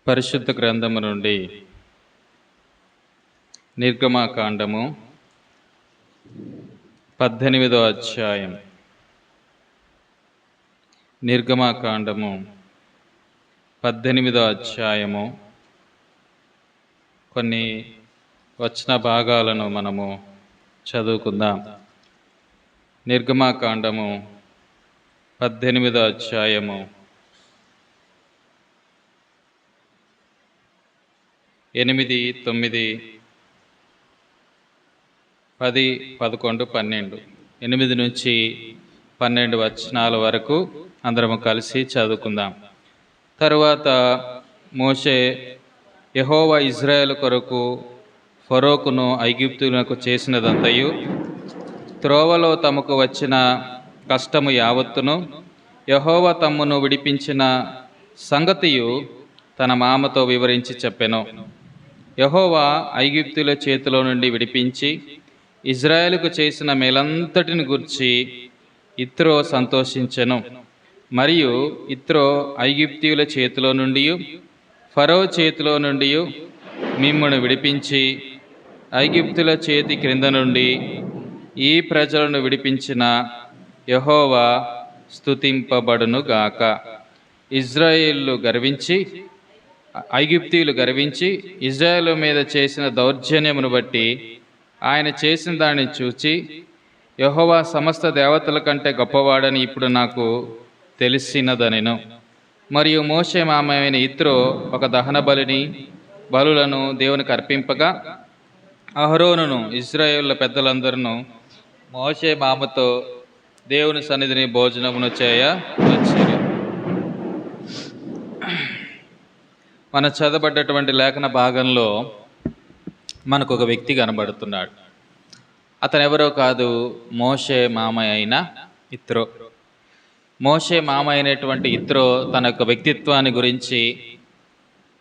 పరిశుద్ధ గ్రంథము నుండి నిర్గమాకాండము 18వ అధ్యాయం. నిర్గమాకాండము 18వ అధ్యాయము కొన్ని వచన భాగాలను మనము చదువుకుందాం. నిర్గమాకాండము 18వ అధ్యాయము 8, 9, 10, 11, 12 8 నుంచి 12 వచనాల వరకు అందరము కలిసి చదువుకుందాం. తరువాత మోషే యెహోవా ఇజ్రాయేలు కొరకు ఫరోకును ఐగుప్తులకు చేసినదంతయు త్రోవలో తమకు వచ్చిన కష్టము యావత్తును యెహోవా తమ్మును విడిపించిన సంగతియు తన మామతో వివరించి చెప్పెను. యెహోవా ఐగుప్తుల చేతిలో నుండి విడిపించి ఇజ్రాయేలుకు చేసిన మేలంతటిని గూర్చి ఇత్రో సంతోషించెను. మరియు ఇత్రో ఐగుప్తీయుల చేతిలో నుండి ఫరో చేతిలో నుండి మిమ్మును విడిపించి ఐగుప్తుల చేతి క్రింద నుండి ఈ ప్రజలను విడిపించిన యెహోవా స్తుతింపబడును గాక. ఐగుప్తీయులు గర్వించి ఇజ్రాయేలు మీద చేసిన దౌర్జన్యమును బట్టి ఆయన చేసిన దాన్ని చూచి యెహోవా సమస్త దేవతల కంటే గొప్పవాడని ఇప్పుడు నాకు తెలిసినదనెను. మరియు మోషే మామైన ఇత్రో ఒక దహన బలులను దేవునికి అర్పింపగా అహరోనును ఇజ్రాయేలు పెద్దలందరూ మోషే మామతో దేవుని సన్నిధిని భోజనమును చేయ వచ్చిరి. మన చదవబడ్డటువంటి లేఖన భాగంలో మనకు ఒక వ్యక్తి కనబడుతున్నాడు. అతను ఎవరో కాదు, మోషే మామ అయిన ఇత్రో. మోషే మామ అయినటువంటి ఇత్రో తన యొక్క వ్యక్తిత్వాన్ని గురించి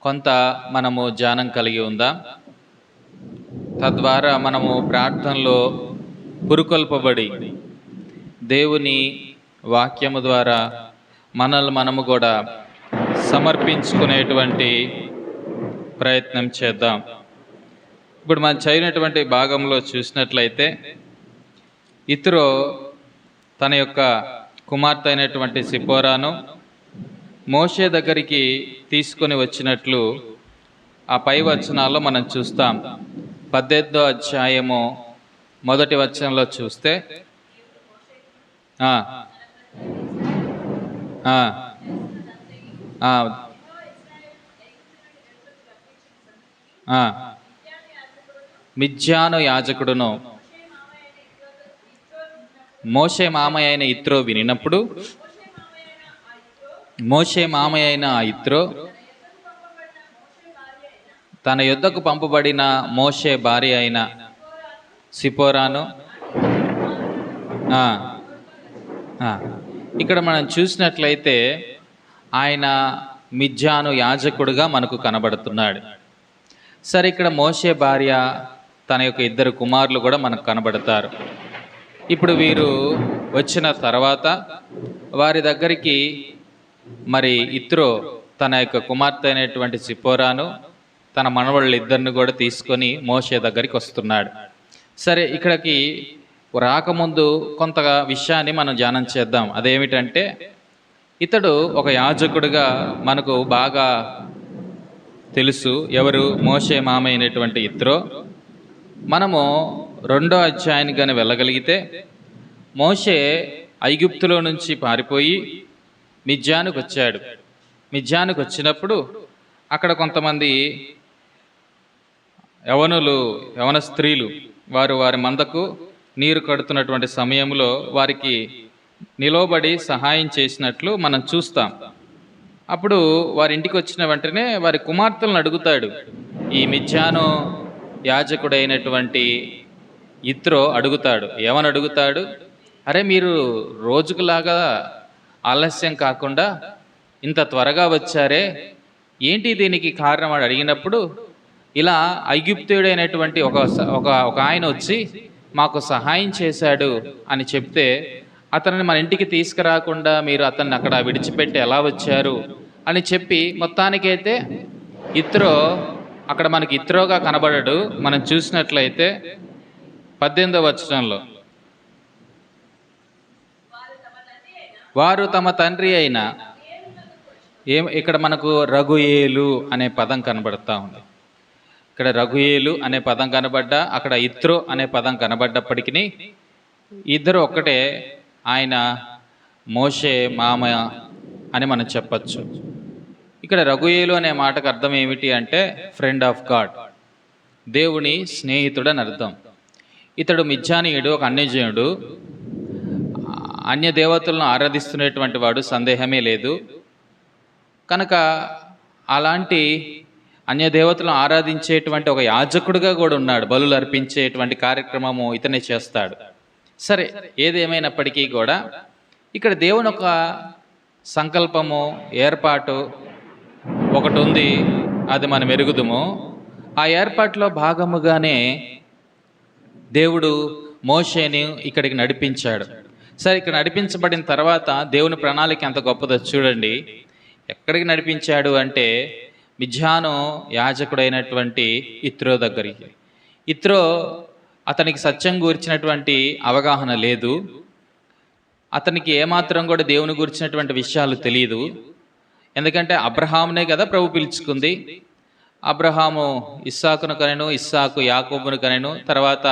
కొంత మనము ధ్యానం కలిగి ఉందాం. తద్వారా మనము ప్రార్థనలో పురుకొల్పబడి దేవుని వాక్యము ద్వారా మనము కూడా సమర్పించుకునేటువంటి ప్రయత్నం చేద్దాం. ఇప్పుడు మనం చదివినటువంటి భాగంలో చూసినట్లయితే ఇత్రో తన యొక్క కుమార్తె అయినటువంటి సిపోరాను మోషే దగ్గరికి తీసుకొని వచ్చినట్లు ఆ పై వచనాల్లో మనం చూస్తాం. 18వ అధ్యాయము 1వ వచనంలో చూస్తే మిద్యాను యాజకుడును మోషే మామయ్య అయిన ఇత్రో వినినప్పుడు మోషే మామయ్య అయిన ఇత్రో తన యొద్దకు పంపబడిన మోషే భార్య అయిన సిపోరాను ఇక్కడ మనం చూసినట్లయితే ఆయన మిద్యాను యాజకుడుగా మనకు కనబడుతున్నాడు. సరే, ఇక్కడ మోషే భార్య తన యొక్క 2 కుమారులు కూడా మనకు కనబడతారు. ఇప్పుడు వీరు వచ్చిన తర్వాత వారి దగ్గరికి మరి ఇత్రో తన యొక్క కుమార్తె అయినటువంటి సిపోరాను తన మనవళ్ళు 2 కూడా తీసుకొని మోషే దగ్గరికి వస్తున్నాడు. సరే, ఇక్కడికి రాకముందు కొంత విషయాన్ని మనం ధ్యానం చేద్దాం. అదేమిటంటే ఇతడు ఒక యాజకుడిగా మనకు బాగా తెలుసు. ఎవరు? మోషే మామ అయినటువంటి ఇత్రో. మనము 2వ అధ్యాయానికి కానీ వెళ్ళగలిగితే మోషే ఐగుప్తులో నుంచి పారిపోయి మిద్యానుకు వచ్చాడు. మిద్యానుకు వచ్చినప్పుడు అక్కడ కొంతమంది యవన స్త్రీలు వారి మందకు నీరు కడుతున్నటువంటి సమయంలో వారికి నిలవబడి సహాయం చేసినట్లు మనం చూస్తాం. అప్పుడు వారి ఇంటికి వచ్చిన వెంటనే వారి కుమార్తెలను అడుగుతాడు. ఈ మిద్యాను యాజకుడైనటువంటి ఇత్రో అడుగుతాడు. ఏమని అడుగుతాడు? అరే, మీరు రోజుకులాగా ఆలస్యం కాకుండా ఇంత త్వరగా వచ్చారే, ఏంటి దీనికి కారణం అని అడిగినప్పుడు ఇలా ఐగుప్తుడైనటువంటి ఒక ఆయన వచ్చి మాకు సహాయం చేశాడు అని చెప్తే అతనిని మన ఇంటికి తీసుకురాకుండా మీరు అతన్ని అక్కడ విడిచిపెట్టి ఎలా వచ్చారు అని చెప్పి మొత్తానికైతే ఇత్రో అక్కడ మనకి ఇత్రోగా కనబడడు. మనం చూసినట్లయితే 18వ వచనంలో, వారు తమ తండ్రి అయిన ఇక్కడ మనకు రఘుయేలు అనే పదం కనబడతా ఉంది. ఇక్కడ రఘుయేలు అనే పదం కనబడ్డా, అక్కడ ఇత్రో అనే పదం కనబడ్డప్పటికీ ఇద్దరు ఒక్కటే. ఆయన మోషే మామ అని మనం చెప్పచ్చు. ఇక్కడ రఘుయేలు అనే మాటకు అర్థం ఏమిటి అంటే ఫ్రెండ్ ఆఫ్ గాడ్, దేవుని స్నేహితుడు అని అర్థం. ఇతడు మిద్యానీయుడు, ఒక అన్యజనుడు, అన్య దేవతలను ఆరాధిస్తున్నటువంటి వాడు, సందేహమే లేదు. కనుక అలాంటి అన్య దేవతలను ఆరాధించేటువంటి ఒక యాజకుడిగా కూడా ఉన్నాడు. బలులు అర్పించేటువంటి కార్యక్రమము ఇతనే చేస్తాడు. సరే, ఏదేమైనప్పటికీ కూడా ఇక్కడ దేవుని ఒక సంకల్పము, ఏర్పాటు ఒకటి ఉంది. అది మనం ఎరుగుదుము. ఆ ఏర్పాటులో భాగముగానే దేవుడు మోషేని ఇక్కడికి నడిపించాడు. సరే, ఇక్కడ నడిపించబడిన తర్వాత దేవుని ప్రణాళిక ఎంత గొప్పదో చూడండి. ఎక్కడికి నడిపించాడు అంటే మిద్యాను యాజకుడైనటువంటి ఇత్రో దగ్గరికి. ఇత్రో అతనికి సత్యం గురించినటువంటి అవగాహన లేదు. అతనికి ఏమాత్రం కూడా దేవుని గురించినటువంటి విషయాలు తెలియదు. ఎందుకంటే అబ్రహామునే కదా ప్రభు పిలుచుకుంది. అబ్రహాము ఇస్సాకును కనెను, ఇస్సాకు యాకోబును కనెను. తర్వాత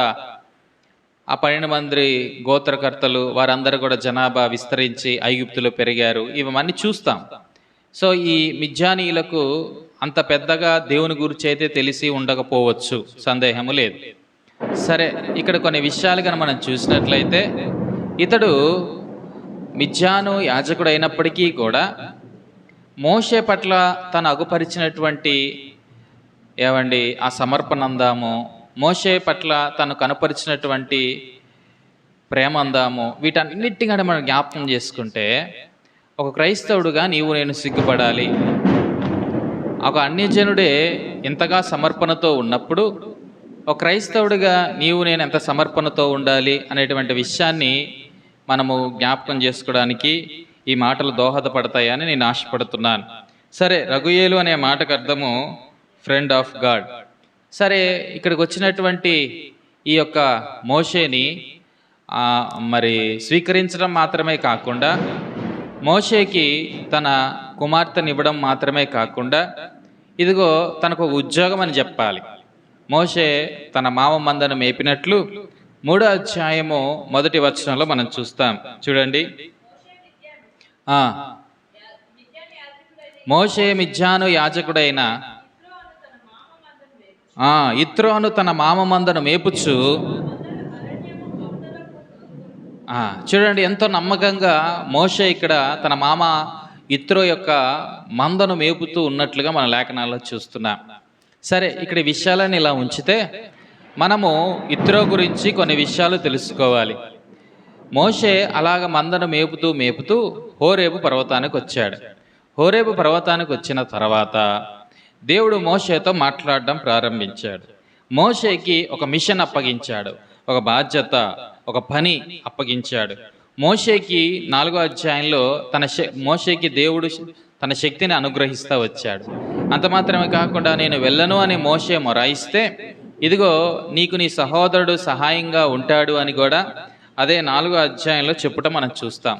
ఆ 12 మంది గోత్రకర్తలు, వారందరూ కూడా జనాభా విస్తరించి ఐగుప్తులో పెరిగారు. ఇవన్నీ చూస్తాం. సో ఈ మిద్యానీయులకు అంత పెద్దగా దేవుని గురించి అయితే తెలిసి ఉండకపోవచ్చు, సందేహము లేదు. సరే, ఇక్కడ కొన్ని విషయాలు కనుక మనం చూసినట్లయితే, ఇతడు మిద్యాను యాజకుడు అయినప్పటికీ కూడా మోషే పట్ల తను అగుపరిచినటువంటి ఆ సమర్పణ అందాము, మోషే పట్ల తను కనపరిచినటువంటి ప్రేమ అందాము, వీటన్నిటిగా మనం జ్ఞాపకం చేసుకుంటే, ఒక క్రైస్తవుడుగా నీవు నేను సిగ్గుపడాలి. ఒక అన్యజనుడే ఎంతగా సమర్పణతో ఉన్నప్పుడు ఒక క్రైస్తవుడిగా నీవు నేను ఎంత సమర్పణతో ఉండాలి అనేటువంటి విషయాన్ని మనము జ్ఞాపకం చేసుకోవడానికి ఈ మాటలు దోహదపడతాయని నేను ఆశపడుతున్నాను. సరే, రఘుయేలు అనే మాటకు అర్థము ఫ్రెండ్ ఆఫ్ గాడ్. సరే, ఇక్కడికి వచ్చినటువంటి ఈ యొక్క మోషేని మరి స్వీకరించడం మాత్రమే కాకుండా, మోషేకి తన కుమార్తెని ఇవ్వడం మాత్రమే కాకుండా, ఇదిగో తనకు ఒక ఉద్యోగం అని చెప్పాలి. మోషే తన మామ మందను మేపినట్లు 3వ అధ్యాయము 1వ వచనంలో మనం చూస్తాం. చూడండి, మోషే మిద్యాను యాజకుడైన ఇత్రోను తన మామ మందను మేపుచు. చూడండి, ఎంతో నమ్మకంగా మోషే ఇక్కడ తన మామ ఇత్రో యొక్క మందను మేపుతూ ఉన్నట్లుగా మన లేఖనాల్లో చూస్తున్నాం. సరే, ఇక్కడ విషయాలని ఇలా ఉంచితే మనము ఇత్రో గురించి కొన్ని విషయాలు తెలుసుకోవాలి. మోషే అలాగ మందను మేపుతూ హోరేబు పర్వతానికి వచ్చాడు. హోరేబు పర్వతానికి వచ్చిన తర్వాత దేవుడు మోషేతో మాట్లాడడం ప్రారంభించాడు. మోషేకి ఒక మిషన్ అప్పగించాడు, ఒక బాధ్యత, ఒక పని అప్పగించాడు. మోషేకి 4వ అధ్యాయంలో మోషేకి దేవుడు తన శక్తిని అనుగ్రహిస్తూ వచ్చాడు. అంత మాత్రమే కాకుండా, నేను వెళ్ళను అని మోషే మొరాయిస్తే, ఇదిగో నీకు నీ సహోదరుడు సహాయంగా ఉంటాడు అని కూడా అదే 4వ అధ్యాయంలో చెప్పుట మనం చూస్తాం.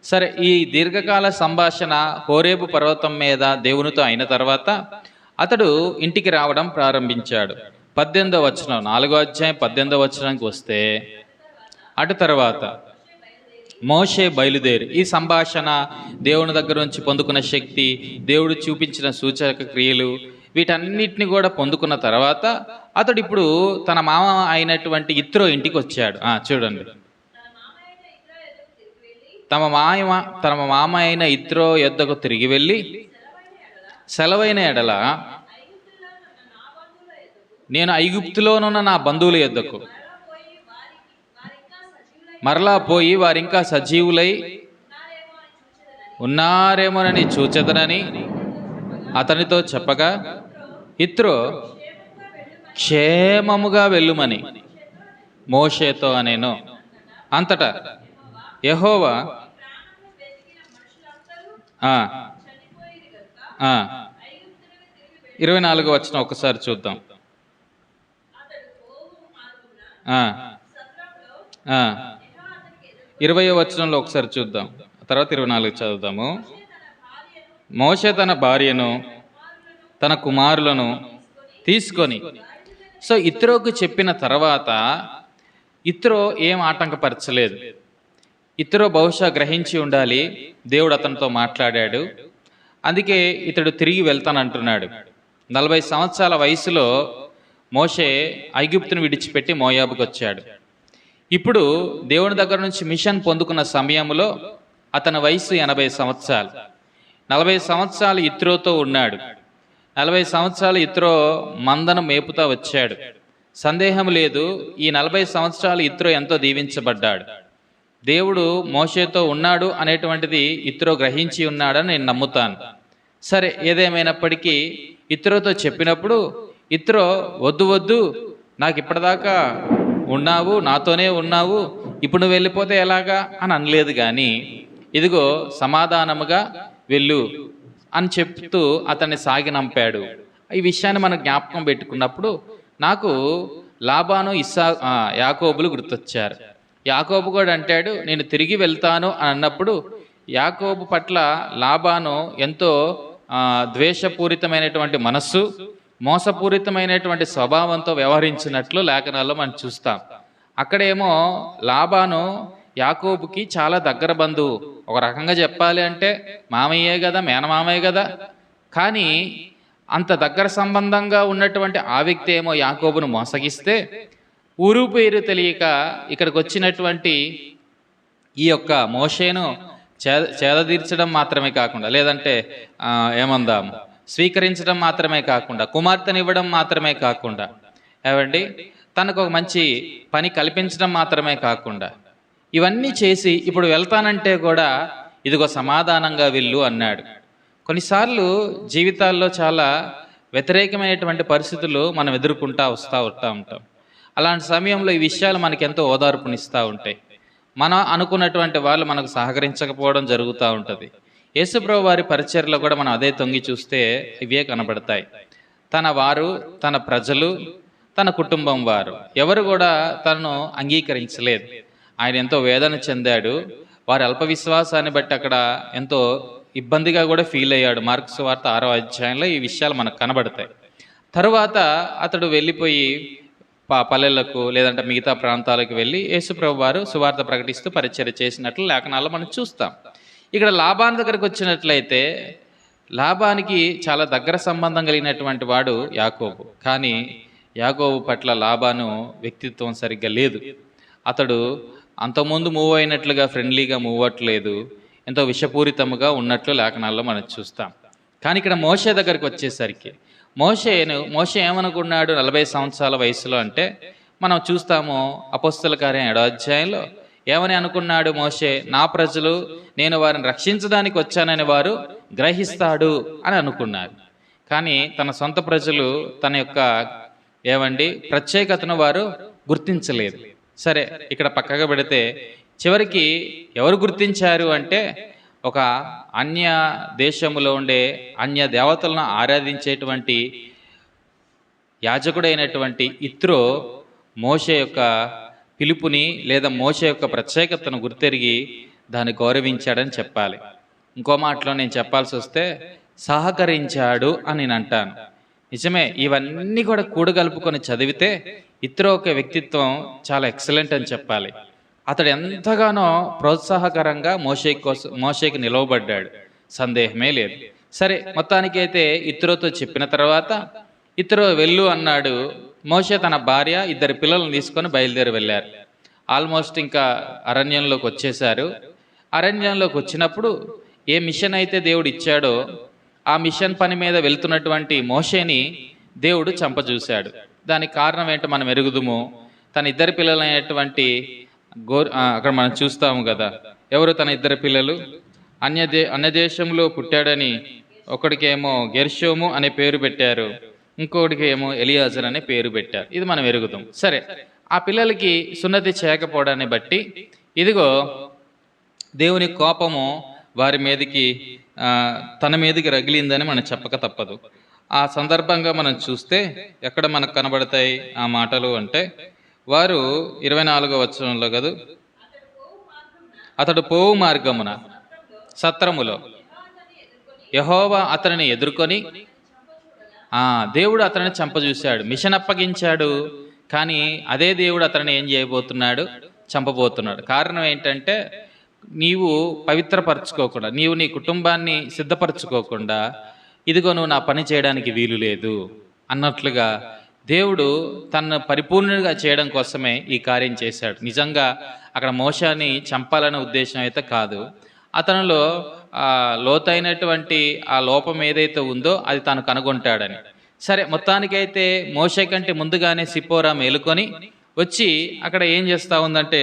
సరే, ఈ దీర్ఘకాల సంభాషణ హోరేబు పర్వతం మీద దేవునితో అయిన తర్వాత అతడు ఇంటికి రావడం ప్రారంభించాడు. 18వ వచనం, 4వ అధ్యాయం 18వ వచనానికి వస్తే, అటు తర్వాత మోషే బయలుదేరి ఈ సంభాషణ, దేవుని దగ్గర నుంచి పొందుకున్న శక్తి, దేవుడు చూపించిన సూచక క్రియలు, వీటన్నిటిని కూడా పొందుకున్న తర్వాత అతడు ఇప్పుడు తన మామ అయినటువంటి ఇత్రో ఇంటికి వచ్చాడు. చూడండి, తమ మామ అయిన ఇత్రో యొద్దకు తిరిగి వెళ్ళి, సెలవైన ఎడల నేను ఐగుప్తులోనున్న నా బంధువుల యొద్దకు మరలా పోయి వారింకా సజీవులై ఉన్నారేమోనని చూచెదనని అతనితో చెప్పగా, ఇత్రో క్షేమముగా వెళ్ళుమని మోషేతో అనేను. అంతటా యెహోవా 24వ వచనం ఒకసారి చూద్దాం. 20వ వచనంలో ఒకసారి చూద్దాం, తర్వాత 24 చదువుదాము. మోషే తన భార్యను తన కుమారులను తీసుకొని, సో ఇత్రోకు చెప్పిన తర్వాత ఇత్రో ఏం ఆటంకపరచలేదు. ఇత్రో బహుశా గ్రహించి ఉండాలి, దేవుడు అతనితో మాట్లాడాడు, అందుకే ఇతడు తిరిగి వెళ్తానంటున్నాడు. 40 సంవత్సరాల వయసులో మోషే ఐగుప్తును విడిచిపెట్టి మోయాబుకు వచ్చాడు. ఇప్పుడు దేవుని దగ్గర నుంచి మిషన్ పొందుకున్న సమయంలో అతని వయసు 80 సంవత్సరాలు. 40 సంవత్సరాలు ఇత్రోతో ఉన్నాడు. 40 సంవత్సరాలు ఇత్రో మందను మేపుతా వచ్చాడు. సందేహం లేదు, ఈ 40 సంవత్సరాలు ఇత్రో ఎంతో దీవించబడ్డాడు. దేవుడు మోషేతో ఉన్నాడు అనేటువంటిది ఇత్రో గ్రహించి ఉన్నాడని నేను నమ్ముతాను. సరే, ఏదేమైనప్పటికీ ఇత్రోతో చెప్పినప్పుడు ఇత్రో వద్దు వద్దు, నాకు ఇప్పటిదాకా ఉన్నావు, నాతోనే ఉన్నావు, ఇప్పుడు నువ్వు వెళ్ళిపోతే ఎలాగా అని అనలేదు. కానీ ఇదిగో సమాధానముగా వెళ్ళు అని చెప్తూ అతన్ని సాగినంపాడు. ఈ విషయాన్ని మనం జ్ఞాపకం పెట్టుకున్నప్పుడు నాకు లాబాను యాకోబులు గుర్తొచ్చారు. యాకోబు కూడా అంటాడు, నేను తిరిగి వెళ్తాను అని అన్నప్పుడు యాకోబు పట్ల లాబాను ఎంతో ద్వేషపూరితమైనటువంటి మనస్సు, మోసపూరితమైనటువంటి స్వభావంతో వ్యవహరించినట్లు లేఖనాల్లో మనం చూస్తాం. అక్కడేమో లాబాను యాకోబుకి చాలా దగ్గర బంధువు. ఒక రకంగా చెప్పాలి అంటే మామయ్యే కదా, మేనమామయ్య కదా. కానీ అంత దగ్గర సంబంధంగా ఉన్నటువంటి ఆ వ్యక్తి ఏమో యాకోబును మోసగిస్తే, ఊరు పేరు తెలియక ఇక్కడికి వచ్చినటువంటి ఈ యొక్క మోషేను చేదతీర్చడం మాత్రమే కాకుండా, లేదంటే ఏమందాము స్వీకరించడం మాత్రమే కాకుండా, కుమార్తెనివ్వడం మాత్రమే కాకుండా, ఏవండి తనకు ఒక మంచి పని కల్పించడం మాత్రమే కాకుండా, ఇవన్నీ చేసి ఇప్పుడు వెళ్తానంటే కూడా ఇదిగో సమాధానంగా వెళ్ళు అన్నాడు. కొన్నిసార్లు జీవితాల్లో చాలా వ్యతిరేకమైనటువంటి పరిస్థితులు మనం ఎదుర్కొంటూ వస్తూ ఉంటాం. అలాంటి సమయంలో ఈ విషయాలు మనకి ఎంతో ఓదార్పునిస్తూ ఉంటాయి. మనం అనుకున్నటువంటి వాళ్ళు మనకు సహకరించకపోవడం జరుగుతూ ఉంటుంది. యేసుప్రభు వారి పరిచర్యలో కూడా మనం అదే తొంగి చూస్తే ఇవే కనబడతాయి. తన వారు, తన ప్రజలు, తన కుటుంబం వారు ఎవరు కూడా తనను అంగీకరించలేదు. ఆయన ఎంతో వేదన చెందాడు. వారి అల్ప విశ్వాసాన్ని బట్టి అక్కడ ఎంతో ఇబ్బందిగా కూడా ఫీల్ అయ్యాడు. మార్కు సువార్త 6వ అధ్యాయంలో ఈ విషయాలు మనకు కనబడతాయి. తరువాత అతడు వెళ్ళిపోయి పల్లెలకు లేదంటే మిగతా ప్రాంతాలకు వెళ్ళి యేసుప్రభు వారు సువార్త ప్రకటిస్తూ పరిచర్య చేసినట్లు లేఖనాల్లో మనం చూస్తాం. ఇక్కడ లాబాను దగ్గరకు వచ్చినట్లయితే లాబానికి చాలా దగ్గర సంబంధం కలిగినటువంటి వాడు యాకోబు. కానీ యాకోబు పట్ల లాబాను వ్యక్తిత్వం సరిగ్గా లేదు. అతడు అంతకుముందు మూవ్ అయినట్లుగా ఫ్రెండ్లీగా మూవ్ అవ్వట్లేదు, ఎంతో విషపూరితముగా ఉన్నట్లు లేఖనాల్లో మనం చూస్తాం. కానీ ఇక్కడ మోషే దగ్గరికి వచ్చేసరికి మోషే ఏమనుకున్నాడు 40 సంవత్సరాల వయసులో అంటే మనం చూస్తాము అపోస్తల కార్యం 7వ అధ్యాయంలో ఏమని అనుకున్నాడు మోషే, నా ప్రజలు నేను వారిని రక్షించడానికి వచ్చానని వారు గ్రహిస్తాడు అని అనుకున్నారు. కానీ తన సొంత ప్రజలు తన యొక్క ప్రత్యేకతను వారు గుర్తించలేదు. సరే, ఇక్కడ పక్కగా పెడితే చివరికి ఎవరు గుర్తించారు అంటే ఒక అన్య దేశంలో ఉండే అన్య దేవతలను ఆరాధించేటువంటి యాజకుడైనటువంటి ఇత్రో మోషే యొక్క పిలుపుని లేదా మోషే యొక్క ప్రత్యేకతను గుర్తెరిగి దాన్ని గౌరవించాడని చెప్పాలి. ఇంకో మాటలో నేను చెప్పాల్సి వస్తే సహకరించాడు అని నేను అంటాను. నిజమే, ఇవన్నీ కూడా కూడగలుపుకొని చదివితే ఇత్రో ఒక వ్యక్తిత్వం చాలా ఎక్సలెంట్ అని చెప్పాలి. అతడు ఎంతగానో ప్రోత్సాహకరంగా మోషేకి నిలవబడ్డాడు, సందేహమే లేదు. సరే, మొత్తానికైతే ఇత్రోతో చెప్పిన తర్వాత ఇత్రో వెళ్ళు అన్నాడు. మోషే తన భార్య 2 పిల్లలను తీసుకొని బయలుదేరి వెళ్ళారు. ఆల్మోస్ట్ ఇంకా అరణ్యంలోకి వచ్చేశారు. అరణ్యంలోకి వచ్చినప్పుడు ఏ మిషన్ అయితే దేవుడు ఇచ్చాడో ఆ మిషన్ పని మీద వెళ్తున్నటువంటి మోషేని దేవుడు చంపజూశాడు. దానికి కారణం ఏంటో మనం ఎరుగుదుము. తన 2 పిల్లలైనటువంటి అక్కడ మనం చూస్తాము కదా, ఎవరు తన 2 పిల్లలు అన్యదేశంలో పుట్టాడని ఒకడికేమో గెర్షోము అనే పేరు పెట్టారు, ఇంకొకటికి ఏమో ఎలియాజర్ అనే పేరు పెట్టారు. ఇది మనం ఎరుగుదాం. సరే, ఆ పిల్లలకి సున్నతి చేయకపోవడాన్ని బట్టి ఇదిగో దేవుని కోపము వారి మీదకి తన మీదకి రగిలిందని మనం చెప్పక తప్పదు. ఆ సందర్భంగా మనం చూస్తే ఎక్కడ మనకు కనబడతాయి ఆ మాటలు అంటే, వారు 24వ వచనంలో కదూ, అతడు పోవు మార్గమున సత్రములో యెహోవా అతనిని ఎదుర్కొని, దేవుడు అతనిని చంపజూశాడు. మిషన్ అప్పగించాడు, కానీ అదే దేవుడు అతనిని ఏం చేయబోతున్నాడు? చంపబోతున్నాడు. కారణం ఏంటంటే, నీవు పవిత్రపరచుకోకుండా, నీవు నీ కుటుంబాన్ని సిద్ధపరచుకోకుండా, ఇదిగో నువ్వు నా పని చేయడానికి వీలు లేదు అన్నట్లుగా దేవుడు తనను పరిపూర్ణుడిగా చేయడం కోసమే ఈ కార్యం చేశాడు. నిజంగా అక్కడ మోషేని చంపాలనే ఉద్దేశం అయితే కాదు. అతనిలో లోతైనటువంటి ఆ లోపం ఏదైతే ఉందో అది తాను కనుగొంటాడని. సరే, మొత్తానికైతే మోషే కంటే ముందుగానే సిప్పోరా మేలుకొని వచ్చి అక్కడ ఏం చేస్తూ ఉందంటే,